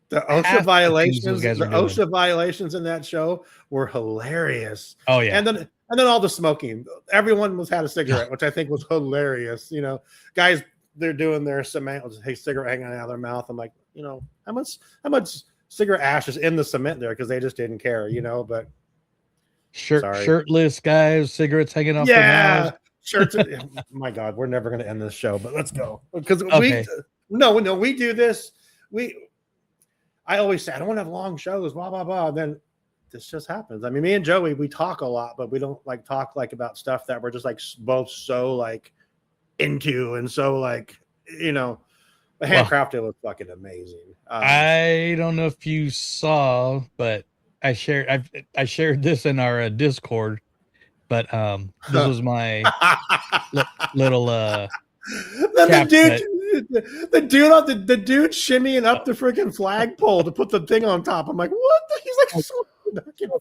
the OSHA violations. The OSHA violations in that show were hilarious. Oh yeah, and then all the smuggling. Everyone had a cigarette, which I think was hilarious. Guys, they're doing their cement with a cigarette hanging out of their mouth. I'm like, how much cigarette ash is in the cement there, because they just didn't care, but shirtless guys, cigarettes hanging off their mouths. Shirts. My God, we're never going to end this show, but let's go, because we do this. I always say I don't want to have long shows, blah blah blah. Then this just happens. I mean, me and Joey, we talk a lot, but we don't talk about stuff that we're just both so into, and so the handcrafted was fucking amazing. I don't know if you saw, but I shared this in our Discord, but this was my little the dude shimmying up the freaking flagpole to put the thing on top. I'm like, what? He's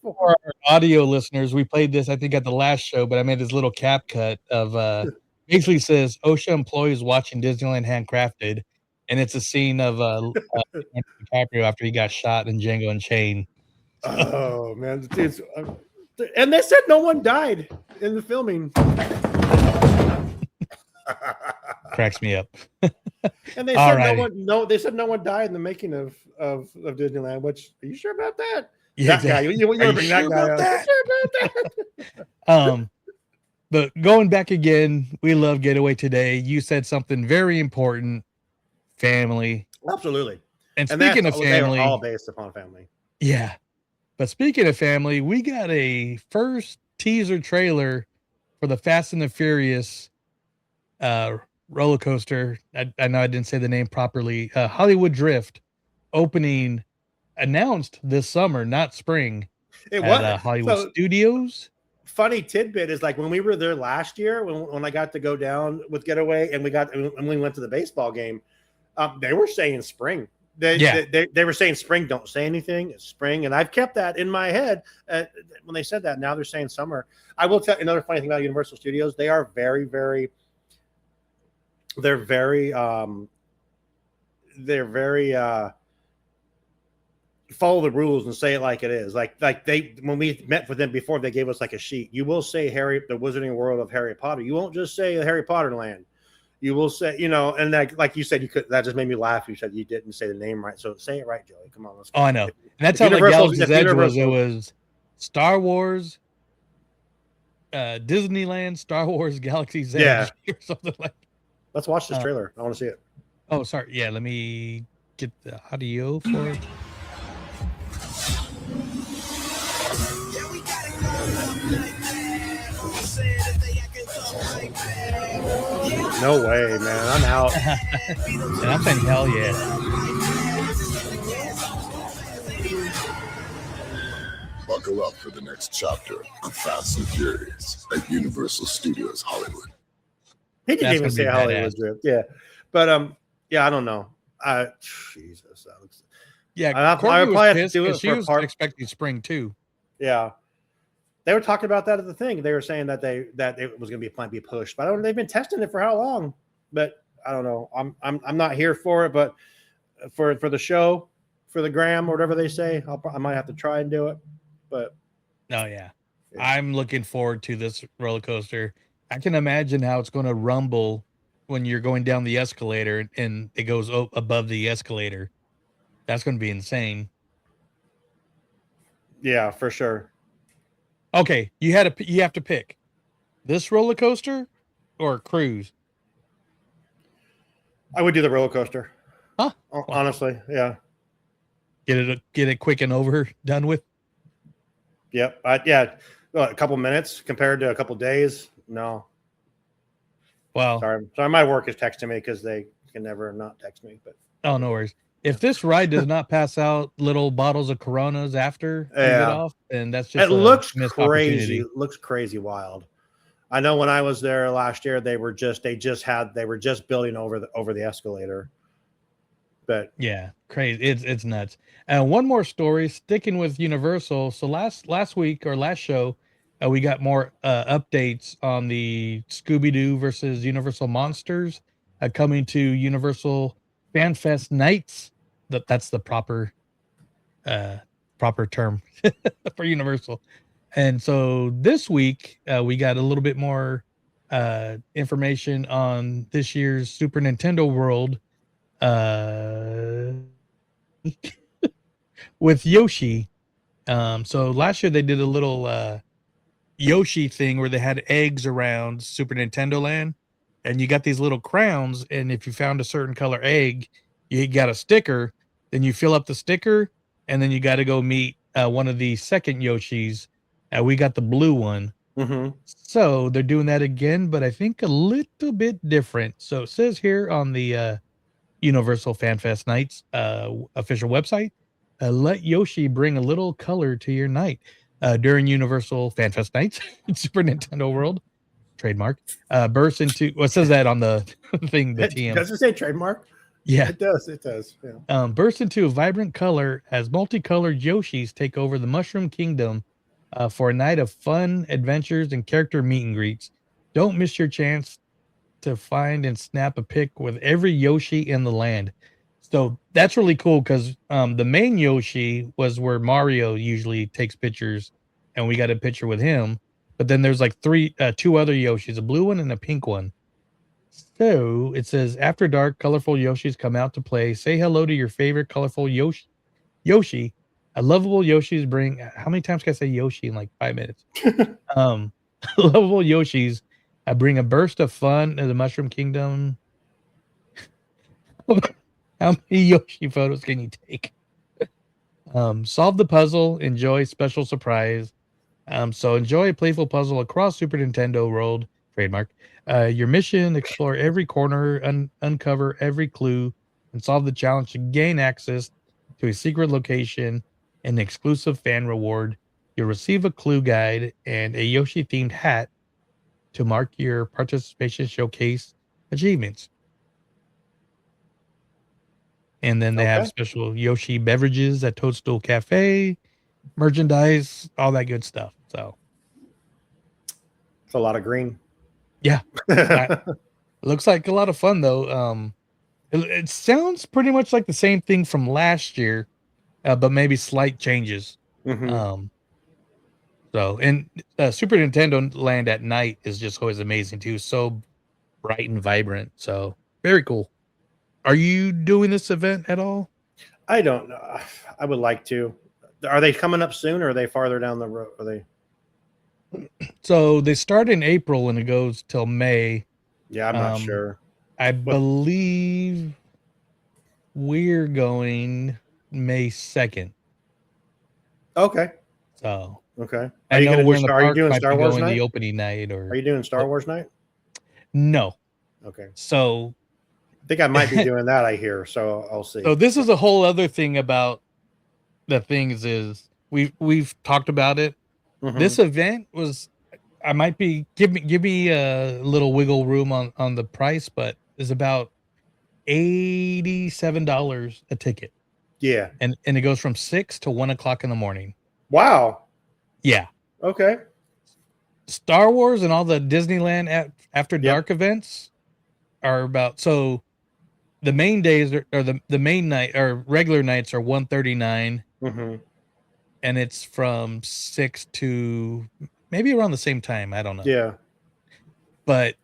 for our audio listeners, we played this I think at the last show, but I made this little cap cut of basically says OSHA employees watching Disneyland Handcrafted. And it's a scene of DiCaprio after he got shot in Django Unchained. Oh man, and they said no one died in the filming. Cracks me up. And they said they said no one died in the making of Disneyland. Which, are you sure about that? Yeah, that guy. You want to bring that guy up? But going back again, we love Getaway Today. You said something very important. Family. Absolutely. And speaking of family, all based upon family. Yeah. But speaking of family, we got a first teaser trailer for the Fast and the Furious roller coaster. I know I didn't say the name properly. Hollywood Drift opening announced this summer, not spring. It was Hollywood Studios. Funny tidbit is when we were there last year, when I got to go down with Getaway and we went to the baseball game. They were saying spring. They were saying spring. Don't say anything. It's spring, and I've kept that in my head when they said that. Now they're saying summer. I will tell you another funny thing about Universal Studios. They are very, very. They're very. Follow the rules and say it like it is. When we met with them before, they gave us a sheet. You will say the Wizarding World of Harry Potter. You won't just say Harry Potter Land. You will say, and like you said, you could. That just made me laugh. You said you didn't say the name right, so say it right, Joey. Come on, let's go. Oh, I know. And that's how Galaxy's Edge was. It was Star Wars, Disneyland, Star Wars, Galaxy's Edge, or something like. Let's watch this trailer. I want to see it. Oh, sorry. Yeah, let me get the audio for it. No way, man. I'm out. And I'm saying hell yeah. Buckle up for the next chapter of Fast and Furious at Universal Studios Hollywood. He didn't even say Hollywood Drift. Yeah. But I don't know. Jesus. That looks... Yeah, I probably have to do it. She was expecting spring too. Yeah. They were talking about that at the thing. They were saying that it was going to be pushed, but they've been testing it for how long? But I don't know. I'm not here for it, but for the show, for the gram, or whatever they say, I might have to try and do it. But I'm looking forward to this roller coaster. I can imagine how it's going to rumble when you're going down the escalator and it goes above the escalator. That's going to be insane. Yeah, for sure. Okay, you have to pick this roller coaster or cruise. I would do the roller coaster. Huh? Honestly, yeah. Get it quick and done with. Yep. A couple minutes compared to a couple days. No. Well, sorry. My work is texting me because they can never not text me. But no worries. If this ride does not pass out little bottles of Coronas after you get off, and that's just it looks crazy. It looks crazy wild. I know when I was there last year, they were just building over the escalator. But yeah, crazy. It's nuts. One more story, sticking with Universal. So last week or last show, we got more updates on the Scooby-Doo versus Universal Monsters coming to Universal Fan Fest nights. That's the proper term for Universal. And so this week we got a little bit more information on this year's Super Nintendo World with Yoshi. So last year they did a little Yoshi thing where they had eggs around Super Nintendo Land, and you got these little crowns, and if you found a certain color egg, you got a sticker. Then you fill up the sticker, and then you got to go meet one of the second Yoshis. We got the blue one. mm-hmm. So they're doing that again, but I think a little bit different. So it says here on the Universal Fan Fest Nights official website, let Yoshi bring a little color to your night during Universal Fan Fest Nights, Super Nintendo World, trademark, bursts into, well, it says that on the thing, the TM. Does it say trademark? Yeah. It does. Yeah. Bursts into a vibrant color as multicolored Yoshis take over the Mushroom Kingdom for a night of fun, adventures, and character meet and greets. Don't miss your chance to find and snap a pic with every Yoshi in the land. So that's really cool because the main Yoshi was where Mario usually takes pictures, and we got a picture with him. But then there's like two other Yoshis, a blue one and a pink one. So it says, after dark, colorful Yoshis come out to play. Say hello to your favorite colorful Yoshi. A lovable Yoshis bring. How many times can I say Yoshi in like 5 minutes? Lovable Yoshis bring a burst of fun to the Mushroom Kingdom. How many Yoshi photos can you take? Solve the puzzle. Enjoy special surprise. So enjoy a playful puzzle across Super Nintendo World. Trademark. Your mission: explore every corner, uncover every clue, and solve the challenge to gain access to a secret location and exclusive fan reward. You'll receive a clue guide and a Yoshi-themed hat to mark your participation showcase achievements. And then they have special Yoshi beverages at Toadstool Cafe, merchandise, all that good stuff. So it's a lot of green. Yeah. Looks like a lot of fun, though. It sounds pretty much like the same thing from last year, but maybe slight changes. Mm-hmm. So, and Super Nintendo Land at night is just always amazing, too. So bright and vibrant. So very cool. Are you doing this event at all? I don't know. I would like to. Are they coming up soon, or are they farther down the road? Are they? So they start in April and it goes till May. Yeah, I'm not sure. I believe we're going May 2nd. Okay. So okay. I know we're in the park. Are you doing Star Wars night? The opening night, or are you doing Star Wars night? No. Okay. So I think I might be doing that. I hear. So I'll see. So this is a whole other thing about the things is we've talked about it. Mm-hmm. This event was, I might be give me a little wiggle room on the price, but it's about $87 a ticket. Yeah, and it goes from 6 to 1 o'clock in the morning. Wow. Yeah. Okay. Star Wars and all the Disneyland after dark events are about, so the main days or the main night or regular nights are $139. Mm-hmm. And it's from 6 to maybe around the same time. I don't know. Yeah. But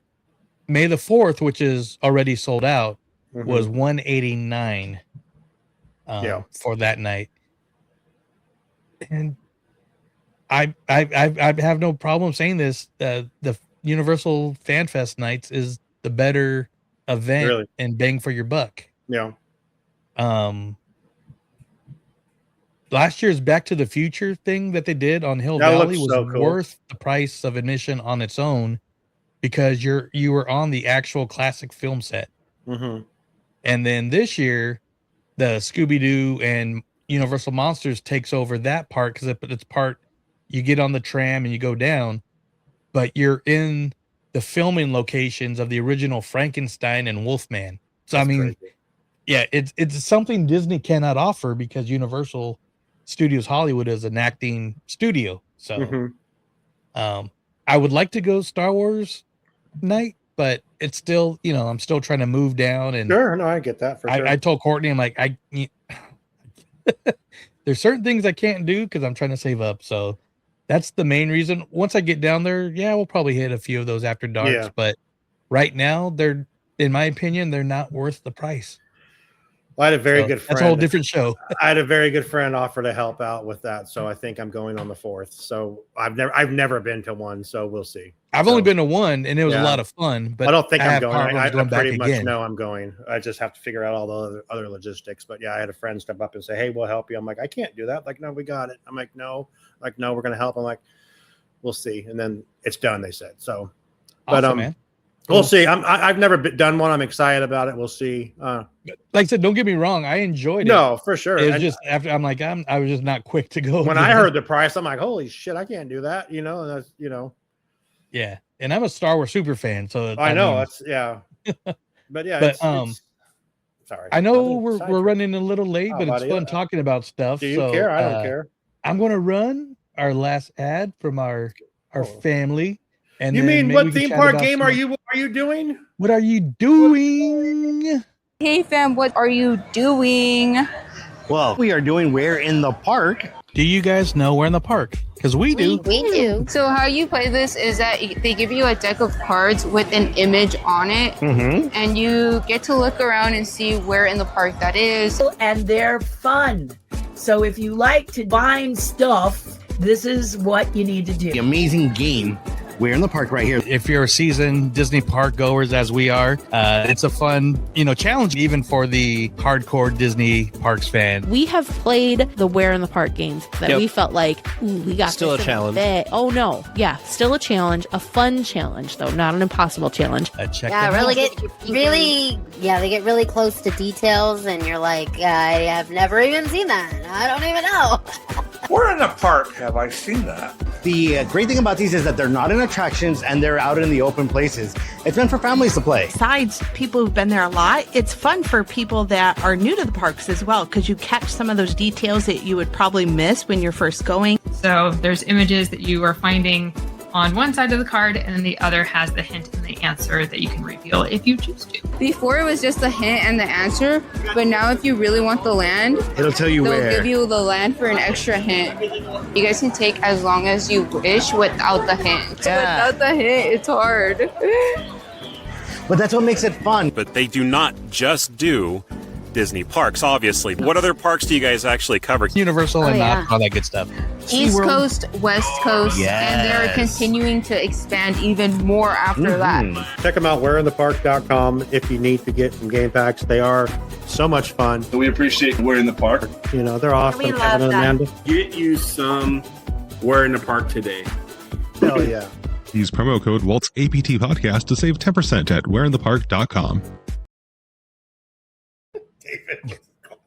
May the 4th, which is already sold out, was $189 for that night. And I have no problem saying this. The Universal Fan Fest nights is the better event and bang for your buck. Yeah. Last year's Back to the Future thing that they did on Hill Valley was so cool. Worth the price of admission on its own because you were on the actual classic film set. Mm-hmm. And then this year, the Scooby-Doo and Universal Monsters takes over that part because it's part you get on the tram and you go down, but you're in the filming locations of the original Frankenstein and Wolfman. So, that's crazy. Yeah, it's something Disney cannot offer because Universal Studios Hollywood is an acting studio. So I would like to go Star Wars night, but it's still, I'm still trying to move down. And sure, no, I get that for sure. I told Courtney, I'm like, there's certain things I can't do because I'm trying to save up. So that's the main reason. Once I get down there, yeah, we'll probably hit a few of those after darks. Yeah. But right now, in my opinion, they're not worth the price. Well, I had a very good friend. That's a whole different show. I had a very good friend offer to help out with that, so I think I'm going on the 4th. So I've never been to one, so we'll see. I've only been to one, and it was a lot of fun. But I don't think I'm going. I going pretty much know I'm going. I just have to figure out all the other logistics. But yeah, I had a friend step up and say, "Hey, we'll help you." I'm like, "I can't do that." Like, "No, we got it." I'm like, "No, we're going to help." I'm like, "We'll see," and then it's done. They said so. Awesome, man. We'll see. I've never done one. I'm excited about it. We'll see. Like I said, don't get me wrong. I enjoyed it. No, for sure. It was just after I'm like, I was just not quick to go. When I heard the price, I'm like, holy shit, I can't do that. And that's, Yeah. And I'm a Star Wars super fan. So I know that's, yeah. But yeah. Sorry. I know we're running a little late, but it's fun talking about stuff. Do you care? I don't care. I'm going to run our last ad from our family. And you mean what theme park game are you doing? What are you doing? Hey fam, what are you doing? Well, we are doing Where in the Park. Do you guys know Where in the Park? Because we do. We do. So how you play this is that they give you a deck of cards with an image on it, and you get to look around and see where in the park that is. And they're fun. So if you like to find stuff, this is what you need to do. The amazing game. We're in the park right here. If you're a seasoned Disney park goers as we are, it's a fun, challenge even for the hardcore Disney parks fan. We have played the Where in the Park games that we felt like, ooh, we got still a challenge. Oh no, yeah, still a challenge, a fun challenge though, not an impossible challenge. They get really close to details, and you're like, I have never even seen that. I don't even know. Where in the park have I seen that? The great thing about these is that they're not in attractions and they're out in the open places. It's meant for families to play. Besides people who've been there a lot, it's fun for people that are new to the parks as well, because you catch some of those details that you would probably miss when you're first going. So there's images that you are finding on one side of the card, and then the other has the hint and the answer that you can reveal if you choose to. Before it was just the hint and the answer, but now if you really want the land, it'll tell you they'll give you the land for an extra hint. You guys can take as long as you wish without the hint. Yeah. Without the hint, it's hard. But that's what makes it fun. But they do not just do Disney parks, obviously. What other parks do you guys actually cover? Universal and all that good stuff. East Coast, West Coast, and they're continuing to expand even more after that. Check them out, whereinthepark.com, if you need to get some game packs. They are so much fun. We appreciate Where in the Park. They're awesome. We love that. Amanda. Get you some Where in the Park today. Hell yeah. Use promo code Walt's APT Podcast to save 10% at whereinthepark.com.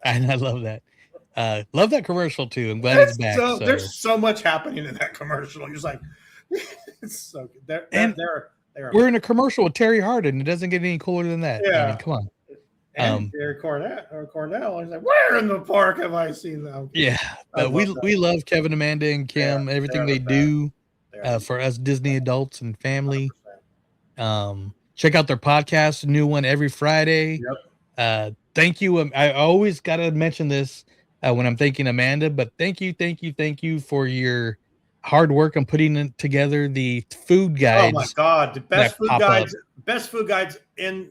And I love that. Love that commercial too. I'm glad it's back. There's so much happening in that commercial. You're just like, it's so good. We're in a commercial with Terry Hardin. It doesn't get any cooler than that. Yeah. I mean, come on. And Jerry Cornell. He's like, where in the park have I seen them? Yeah. We love Kevin, Amanda, and Kim, everything they do for us Disney adults and family. Check out their podcast, new one every Friday. Yep. Thank you. I always got to mention this when I'm thanking Amanda, but thank you for your hard work on putting together the food guides. Oh my God. The best food guides in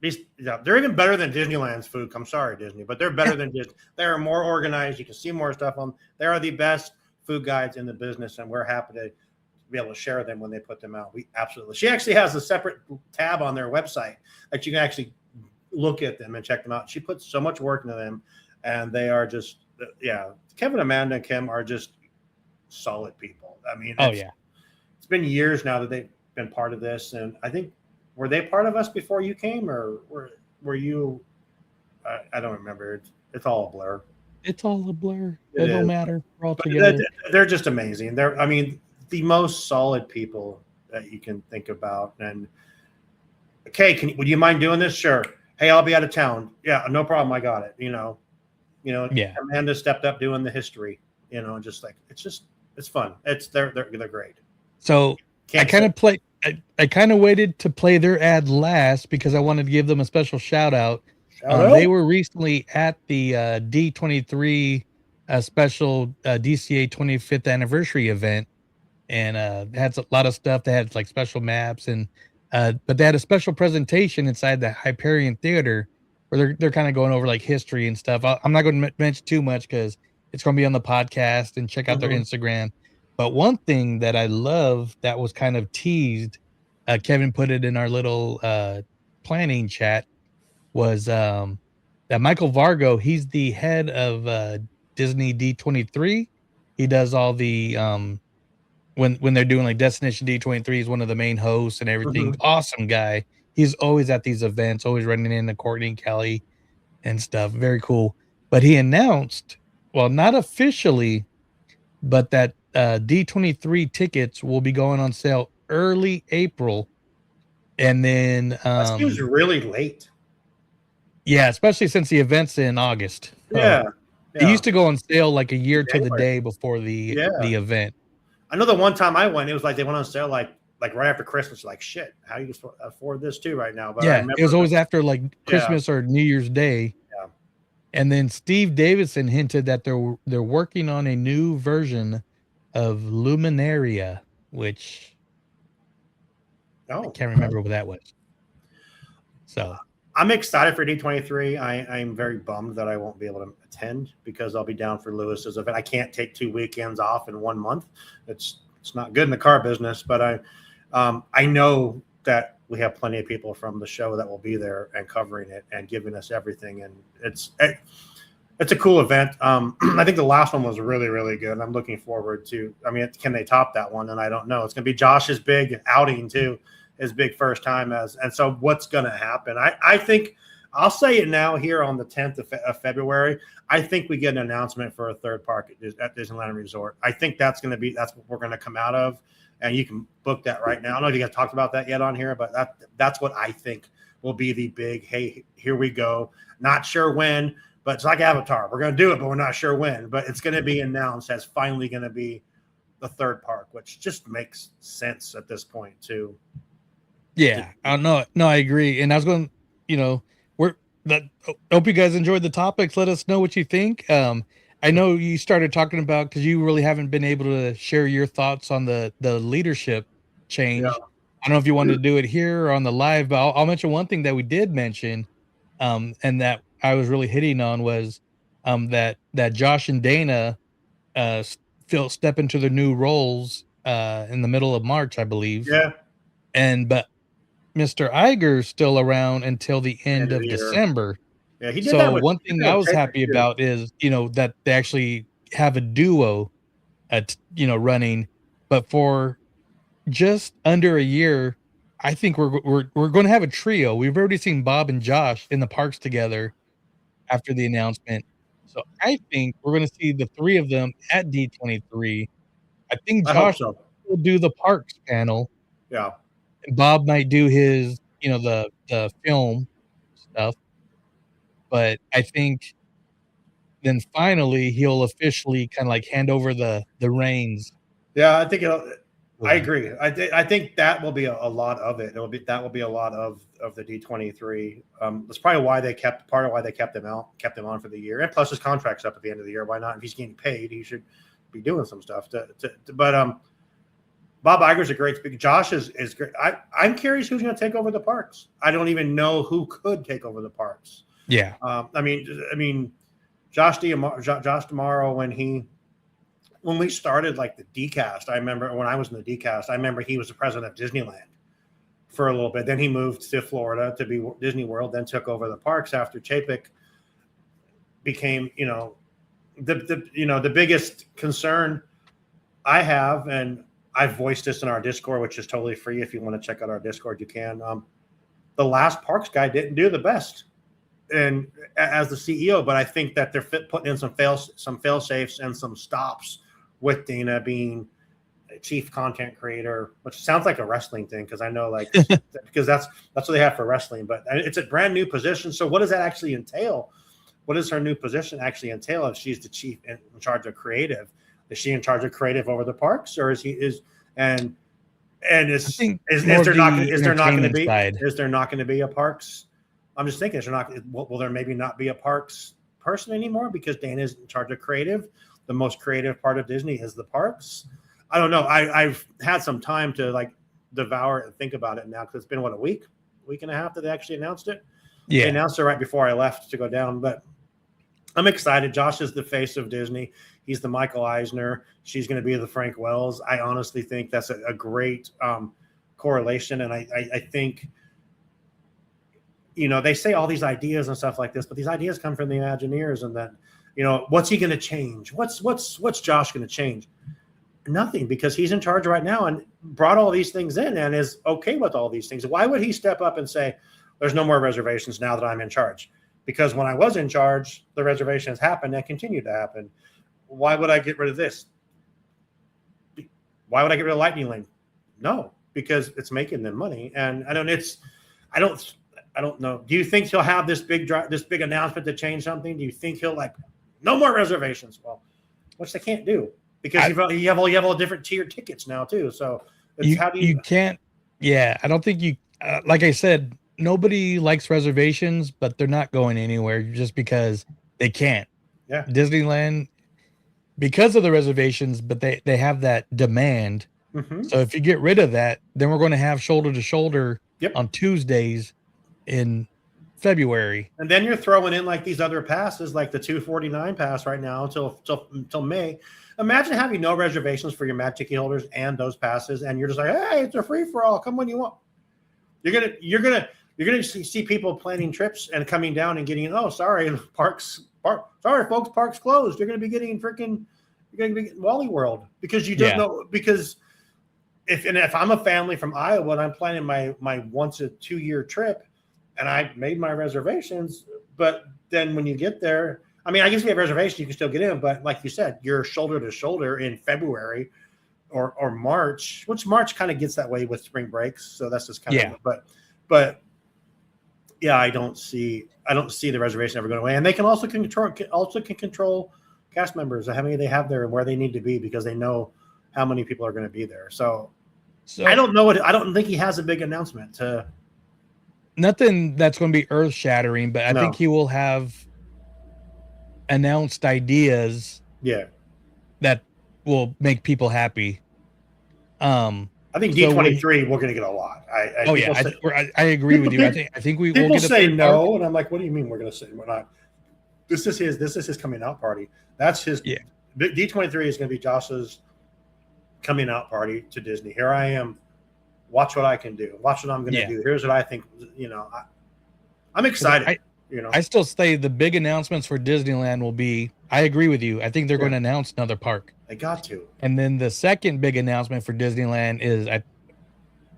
these. Yeah, they're even better than Disneyland's food. I'm sorry, Disney, but they're better than Disney. They are more organized. You can see more stuff on. They are the best food guides in the business, and we're happy to be able to share them when they put them out. She actually has a separate tab on their website that you can actually look at them and check them out. She puts so much work into them, and they are just, Kevin, Amanda, and Kim are just solid people. I mean, it's been years now that they've been part of this, and I think, were they part of us before you came, or were you? I don't remember. It's all a blur. It's all a blur. It don't matter. We're all together. They're just amazing. I mean, the most solid people that you can think about. And okay, would you mind doing this? Sure. Hey, I'll be out of town. Yeah, no problem. I got it. Yeah. Amanda stepped up doing the history. Just like it's fun. They're great. So Can't I kind of waited to play their ad last because I wanted to give them a special shout out. Shout They out. were recently at the D23 special DCA 25th anniversary event, and they had a lot of stuff. They had like special maps, and but they had a special presentation inside the Hyperion Theater where they're kind of going over like history and stuff. I'm not going to mention too much because it's going to be on the podcast, and check out their Instagram. But one thing that I love that was kind of teased, Kevin put it in our little planning chat, was that Michael Vargo, he's the head of Disney D23. He does all the when they're doing like Destination D23, he's one of the main hosts and everything. Awesome guy. He's always at these events, always running into Courtney Kelly and stuff. Very cool. But he announced, well, not officially, but that D23 tickets will be going on sale early April. And then that seems really late. Yeah, especially since the event's in August. Yeah. It used to go on sale like a year to the day before the event. I know the one time I went, it was like they went on sale like right after Christmas. Like, shit, how do you afford this too right now? But Yeah, it was always after like Christmas or New Year's Day. Yeah. And then Steve Davidson hinted that they're working on a new version of Luminaria, which I can't remember what that was. So I'm excited for D23. I'm very bummed that I won't be able to attend because I'll be down for Lewis's event. I can't take 2 weekends off in 1 month. It's not good in the car business, but I know that we have plenty of people from the show that will be there and covering it and giving us everything. And it's a cool event. I think the last one was really, really good. I'm looking forward to, can they top that one? And I don't know. It's going to be Josh's big outing too, his big first time and so what's going to happen? I think I'll say it now here on the 10th of February. I think we get an announcement for a third park at Disneyland Resort. I think that's what we're going to come out of. And you can book that right now. I don't know if you guys talked about that yet on here, but that's what I think will be the big, hey, here we go. Not sure when, but it's like Avatar. We're going to do it, but we're not sure when. But it's going to be announced as finally going to be the third park, which just makes sense at this point too. Yeah, no, I agree. And I was going, hope you guys enjoyed the topics. Let us know what you think. I know you started talking about, because you really haven't been able to share your thoughts on the leadership change. Yeah. I don't know if you wanted to do it here or on the live, but I'll mention one thing that we did mention, and that I was really hitting on was that Josh and Dana step into their new roles in the middle of March, I believe. Yeah. But Mr. Iger's still around until the end of December. Yeah, he did so that one thing I was happy about is, that they actually have a duo running, but for just under a year, I think we're going to have a trio. We've already seen Bob and Josh in the parks together after the announcement. So I think we're going to see the three of them at D23. I think Josh will do the parks panel. Yeah. And Bob might do his, the film stuff. But I think then finally he'll officially kind of like hand over the reins. Yeah, I think I agree. I think that will be a lot of it. That will be a lot of the D23. That's probably why they kept him on for the year. And plus his contract's up at the end of the year. Why not? If he's getting paid, he should be doing some stuff. But Bob Iger's a great speaker. Josh is great. I'm curious who's going to take over the parks. I don't even know who could take over the parks. Yeah. Josh D'Amaro, when we started like the DCast, I remember when I was in the DCast, I remember he was the president of Disneyland for a little bit. Then he moved to Florida to be Disney World, then took over the parks after Chapek became, the biggest concern I have, and I've voiced this in our Discord, which is totally free. If you want to check out our Discord, you can. The last parks guy didn't do the best. And as the CEO, but I think that they're putting in some fail safes and some stops with Dana being, chief content creator, which sounds like a wrestling thing because I know like because that's what they have for wrestling, but it's a brand new position. So what does that actually entail? What does her new position actually entail if she's the chief in charge of creative? Is she in charge of creative over the parks, or is there not going to be a parks? I'm just thinking, will there maybe not be a parks person anymore because Dana's in charge of creative? The most creative part of Disney is the parks. I don't know. I've had some time to like devour it and think about it now because it's been a week and a half that they actually announced it. Yeah, they announced it right before I left to go down, but I'm excited. Josh is the face of Disney. He's the Michael Eisner. She's going to be the Frank Wells. I honestly think that's a great correlation, and I think, they say all these ideas and stuff like this, but these ideas come from the Imagineers, and then, what's he going to change? What's Josh going to change? Nothing, because he's in charge right now and brought all these things in and is okay with all these things. Why would he step up and say, there's no more reservations now that I'm in charge? Because when I was in charge, the reservations happened and continue to happen. Why would I get rid of this? Why would I get rid of Lightning Lane? No, because it's making them money. And I don't know. Do you think he'll have this big announcement to change something? Do you think he'll no more reservations? Well, which they can't do because you have all different tiered tickets now too. So you can't. Yeah, I don't think you. Like I said, nobody likes reservations, but they're not going anywhere just because they can't. Yeah, Disneyland, because of the reservations, but they have that demand. Mm-hmm. So if you get rid of that, then we're going to have shoulder to shoulder on Tuesdays in February. And then you're throwing in these other passes, like the $249 pass right now until May. Imagine having no reservations for your Mad Ticket holders and those passes, and you're just like, hey, it's a free for all. Come when you want. You're gonna see people planning trips and coming down and getting, oh, sorry, sorry, folks, park's closed. You're gonna be getting Wally World because you just know, because if I'm a family from Iowa and I'm planning my once a 2 year trip and I made my reservations, but then when you get there, I mean, I guess if you have reservations, you can still get in, but like you said, you're shoulder to shoulder in February or March, which March kind of gets that way with spring breaks. So that's just kind of, but yeah, I don't see the reservation ever going away. And they can also control cast members, how many they have there and where they need to be because they know how many people are going to be there. So I don't know I don't think he has a big announcement to. Nothing that's going to be earth shattering, but I think he will have announced ideas. Yeah. That will make people happy. I think D23 we're going to get a lot. I agree with you. I think we will get say no, park. And I'm like, what do you mean we're going to say we're not? This is his coming out party. That's his. Yeah. D23 is going to be Josh's coming out party to Disney. Here I am. Watch what I can do. Watch what I'm going to do. Here's what I think. I'm excited. I still say the big announcements for Disneyland will be. I agree with you. I think they're going to announce another park. They got to. And then the second big announcement for Disneyland is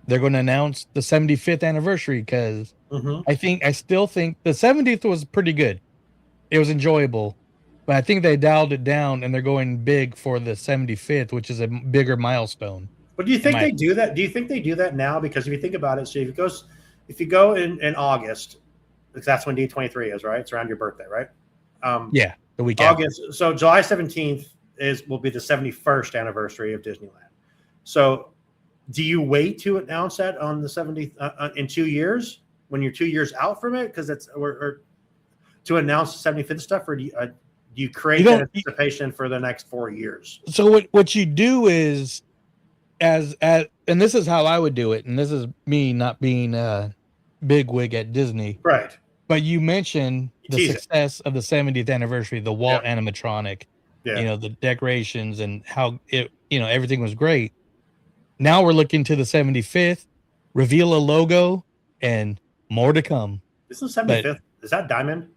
they're going to announce the 75th anniversary because I still think the 70th was pretty good. It was enjoyable, but I think they dialed it down and they're going big for the 75th, which is a bigger milestone. But do you think they do that? Do you think they do that now? Because if you think about it, so if you go in August, that's when D23 is, right? It's around your birthday, right? Yeah, the week August. So July 17th will be the 71st anniversary of Disneyland. So do you wait to announce that on the 70th in 2 years when you're 2 years out from it? Because it's or to announce the 75th stuff, or do you create that anticipation for the next 4 years? So what you do is as and this is how I would do it, and this is me not being a bigwig at Disney, right? But you mentioned the success of the 70th anniversary, the Walt animatronic, the decorations and how it, everything was great. Now we're looking to the 75th, reveal a logo, and more to come. This is 75th. Is that Diamond?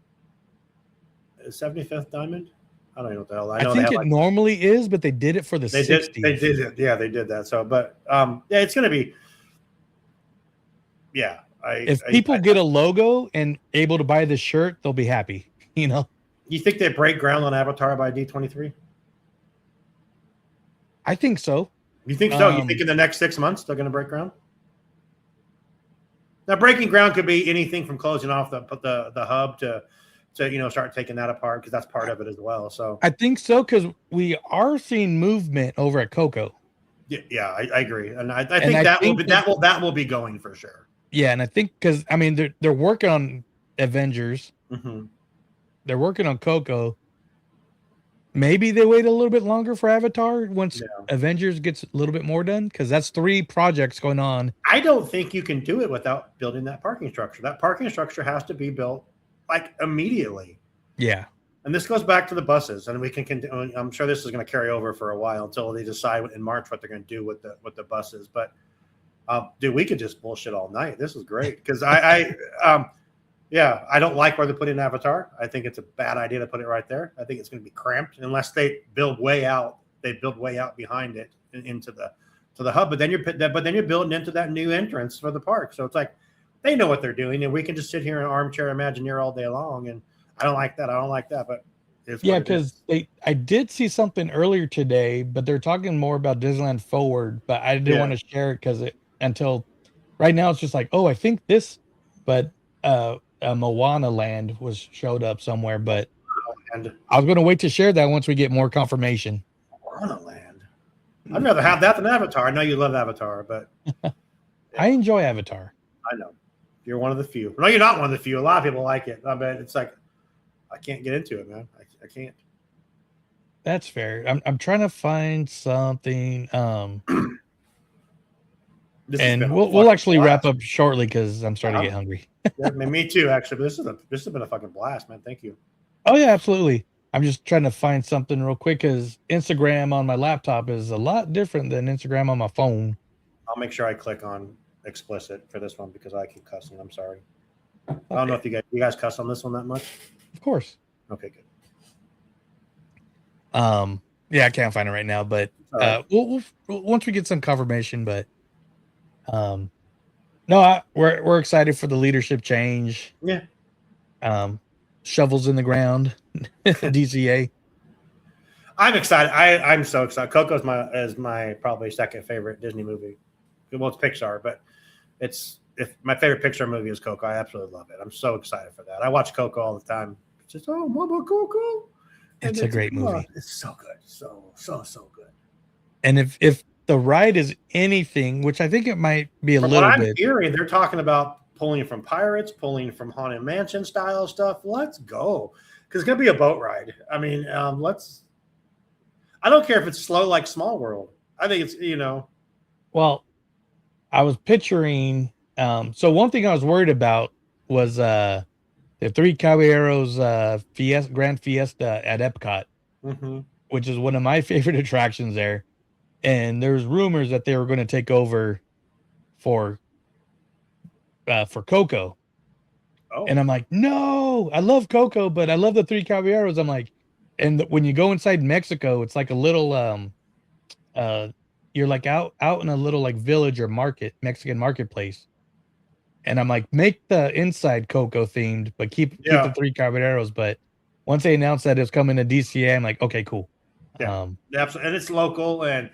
Is 75th Diamond? I don't know what the hell. I think it normally is, but they did it for the 60s. They did it. Yeah, they did that. So, but it's going to be. Yeah. If people get a logo and able to buy the shirt, they'll be happy. You think they break ground on Avatar by D23? I think so. You think so? You think in the next 6 months they're going to break ground? Now, breaking ground could be anything from closing off the hub to start taking that apart, because that's part of it as well. So I think so, because we are seeing movement over at Coco. Yeah, I agree, and I think that will be going for sure. Yeah, and I think because I mean they're working on Avengers, they're working on Coco. Maybe they wait a little bit longer for Avatar once Avengers gets a little bit more done, because that's 3 projects going on. I don't think you can do it without building that parking structure. That parking structure has to be built like immediately. Yeah. And this goes back to the buses, and we can. I'm sure this is going to carry over for a while until they decide in March what they're going to do with the buses. But dude, we could just bullshit all night. This is great, because I don't like where they put in Avatar. I think it's a bad idea to put it right there. I think it's going to be cramped unless they build way out. They build way out behind it into the hub. But then you're building into that new entrance for the park. So it's like they know what they're doing, and we can just sit here in an armchair Imagineer all day long. And I don't like that. But yeah, because I did see something earlier today, but they're talking more about Disneyland Forward. But I didn't want to share it because until right now it's just like, oh, I think this, but Moana Land showed up somewhere. But I was going to wait to share that once we get more confirmation. Moana Land. I'd rather have that than Avatar. I know you love Avatar, but I enjoy Avatar. I know. You're one of the few. No, you're not one of the few. A lot of people like it. I bet it's like I can't get into it, man. I can't. That's fair. I'm trying to find something. And we'll actually wrap up shortly because I'm starting to get hungry. Yeah, me too, actually. But this has been a fucking blast, man. Thank you. Oh yeah, absolutely. I'm just trying to find something real quick because Instagram on my laptop is a lot different than Instagram on my phone. I'll make sure I click on explicit for this one because I keep cussing. I'm sorry. I don't know if you guys cuss on this one that much. Of course. Okay, good. Yeah, I can't find it right now, but we'll once we get some confirmation. But no, we're excited for the leadership change. Yeah. Shovels in the ground, DCA. I'm excited. I'm so excited. Coco is my probably second favorite Disney movie. Well, it's Pixar, but if my favorite Pixar movie is Coco. I absolutely love it. I'm so excited for that. I watch Coco all the time. It's just Mama Coco. It's a great movie. It's so good. So good. And if the ride is anything, which I think it might be a little bit. Hearing, they're talking about pulling from Pirates, pulling from Haunted Mansion style stuff. Let's go. Because it's going to be a boat ride. I mean, I don't care if it's slow like Small World. I think it's, Well, I was picturing. So one thing I was worried about was the Three Caballeros Grand Fiesta at Epcot, which is one of my favorite attractions there. And there's rumors that they were going to take over for Coco. Oh. And I'm like, no, I love Coco, but I love the Three Caballeros. I'm like, and when you go inside Mexico, it's like a little you're like out in a little like village or Mexican marketplace. And I'm like, make the inside Coco themed, but keep the Three Caballeros. But once they announced that it's coming to DCA, I'm like, okay, cool. Yeah, absolutely. And it's local, and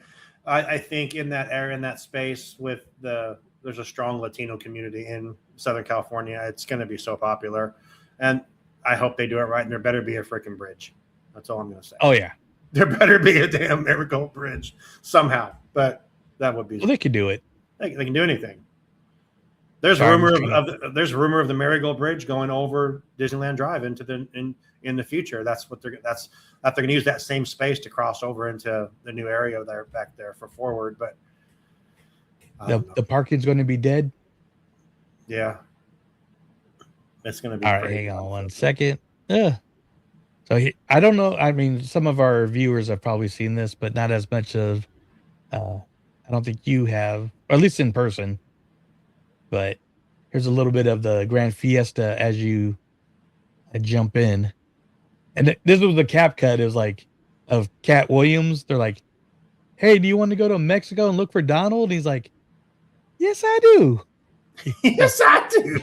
I think in that area, in that space, there's a strong Latino community in Southern California. It's going to be so popular, and I hope they do it right. And there better be a freaking bridge. That's all I'm going to say. Oh yeah, there better be a damn Marigold Bridge somehow. But that would be. Well, they could do it. They can do anything. There's rumor of the Marigold Bridge going over Disneyland Drive into in the future. That's what they're going to use that same space to cross over into the new area there back there for Forward. But the parking's going to be dead. Yeah, it's going to be all right. Hang on one second. So I don't know. I mean, some of our viewers have probably seen this, but not as much of. I don't think you have, or at least in person. But here's a little bit of the Grand Fiesta as you jump in. And this was the cap cut. It was like of Cat Williams. They're like, hey, do you want to go to Mexico and look for Donald? And he's like, yes, I do. Yes, I do.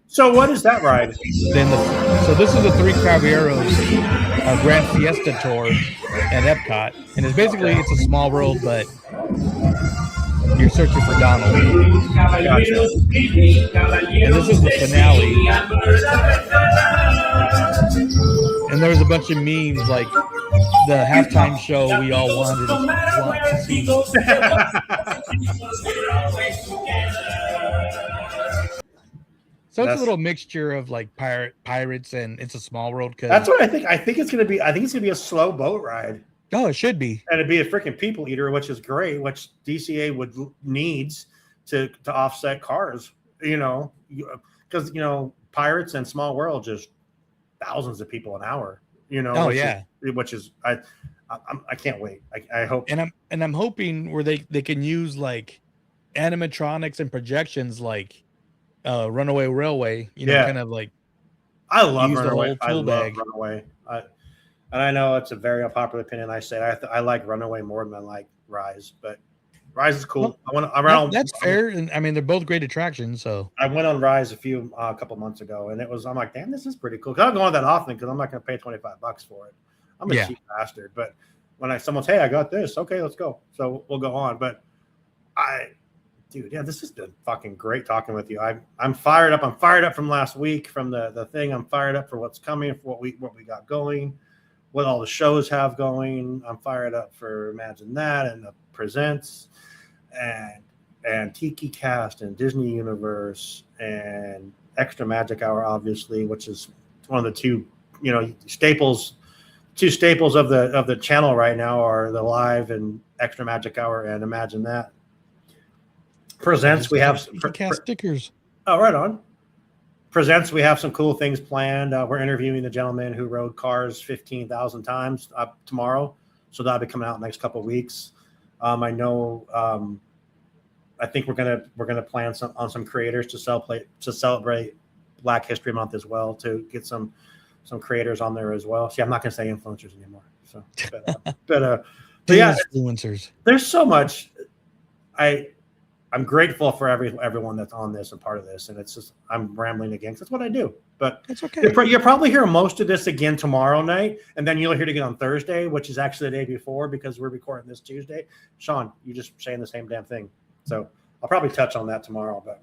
So what is that ride? So this is the Three Caballeros Grand Fiesta Tour at Epcot, and it's basically it's a small world, but you're searching for Donald. Gotcha. And this is the finale. And there was a bunch of memes like the halftime show we all wanted to see. So it's a little mixture of like pirates and It's a Small World. That's what I think. I think it's gonna be a slow boat ride. Oh, it should be. And it'd be a freaking people eater, which is great, which DCA needs to offset cars, because pirates and Small World just thousands of people an hour, which is I can't wait. I hope. And I'm hoping where they can use like animatronics and projections like Runaway Railway, kind of like I love Runaway. I love Runaway. And I know it's a very unpopular opinion. I say I like Runaway more than I like Rise, but Rise is cool. That's fair, and I mean they're both great attractions. So I went on Rise a couple months ago, and I'm like, damn, this is pretty cool. I don't go on that often because I'm not going to pay $25 for it. I'm a cheap bastard. But when someone's, hey, I got this, okay, let's go. So we'll go on. But this has been fucking great talking with you. I'm fired up. I'm fired up from last week from the thing. I'm fired up for what's coming, for what we got going, what all the shows have going. I'm fired up for Imagine That and the Presents and Tiki Cast and Disney Universe and Extra Magic Hour, obviously, which is one of the two staples. Two staples of the channel right now are the Live and Extra Magic Hour and Imagine That. Presents, we have cast stickers. Oh, right on. Presents, we have some cool things planned. We're interviewing the gentleman who rode Cars 15,000 times tomorrow, so that'll be coming out in the next couple of weeks. I know. I think we're gonna plan on some creators to celebrate Black History Month as well, to get some creators on there as well. See, I'm not gonna say influencers anymore. So, but yeah, influencers. There's so much. I'm grateful for everyone that's on this and part of this, and it's just I'm rambling again. That's what I do, but it's okay. You'll probably hear most of this again tomorrow night, and then you'll hear it again on Thursday, which is actually the day before because we're recording this Tuesday. Shawn, you just saying the same damn thing, so I'll probably touch on that tomorrow. But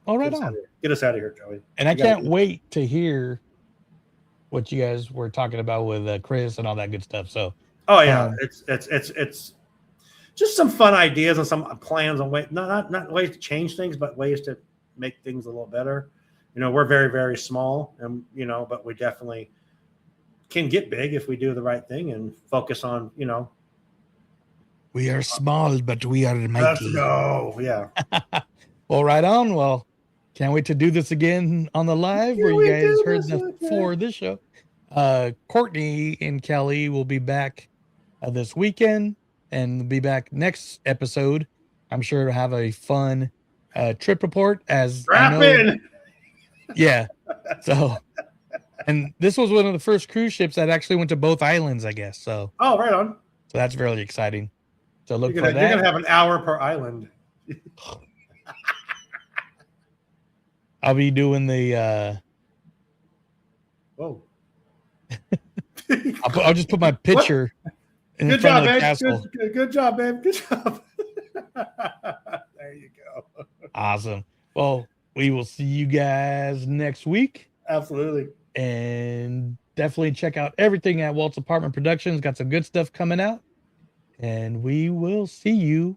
all right, on. Get us out of here, Joey. And I can't wait to hear what you guys were talking about with Chris and all that good stuff. So, oh yeah, it's just some fun ideas and some plans on not ways to change things, but ways to make things a little better. We're very, very small, and but we definitely can get big if we do the right thing and focus on. We are small, but we are mighty. Let's go. Yeah. Well, right on. Well, can't wait to do this again on the live where you guys heard for this show. Courtney and Kelly will be back this weekend. And be back next episode. I'm sure to have a fun trip report as Yeah. So, and this was one of the first cruise ships that actually went to both islands, I guess. So. Oh, right on. So that's really exciting. So look for that. You're gonna have an hour per island. I'll be doing the. Whoa. I'll just put my picture. Good job, babe. Good job, babe. Good job. There you go. Awesome. Well, we will see you guys next week. Absolutely. And definitely check out everything at Walt's Apartment Productions. Got some good stuff coming out. And we will see you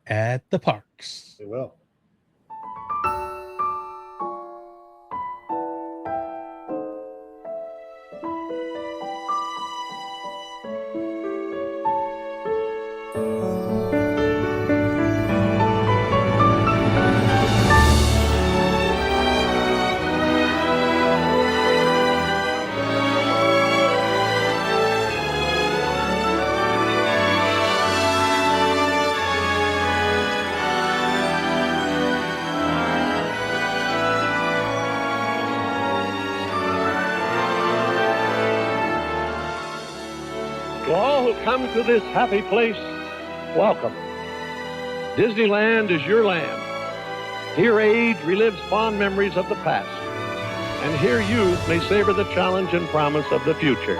at the parks. We will. To all who come to this happy place, welcome. Disneyland is your land. Here age relives fond memories of the past. And here youth may savor the challenge and promise of the future.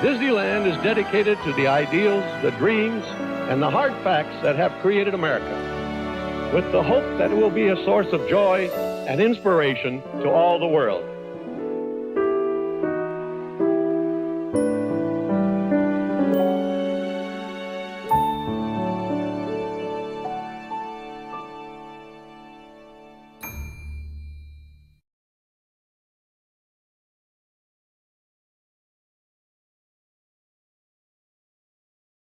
Disneyland is dedicated to the ideals, the dreams, and the hard facts that have created America, with the hope that it will be a source of joy and inspiration to all the world.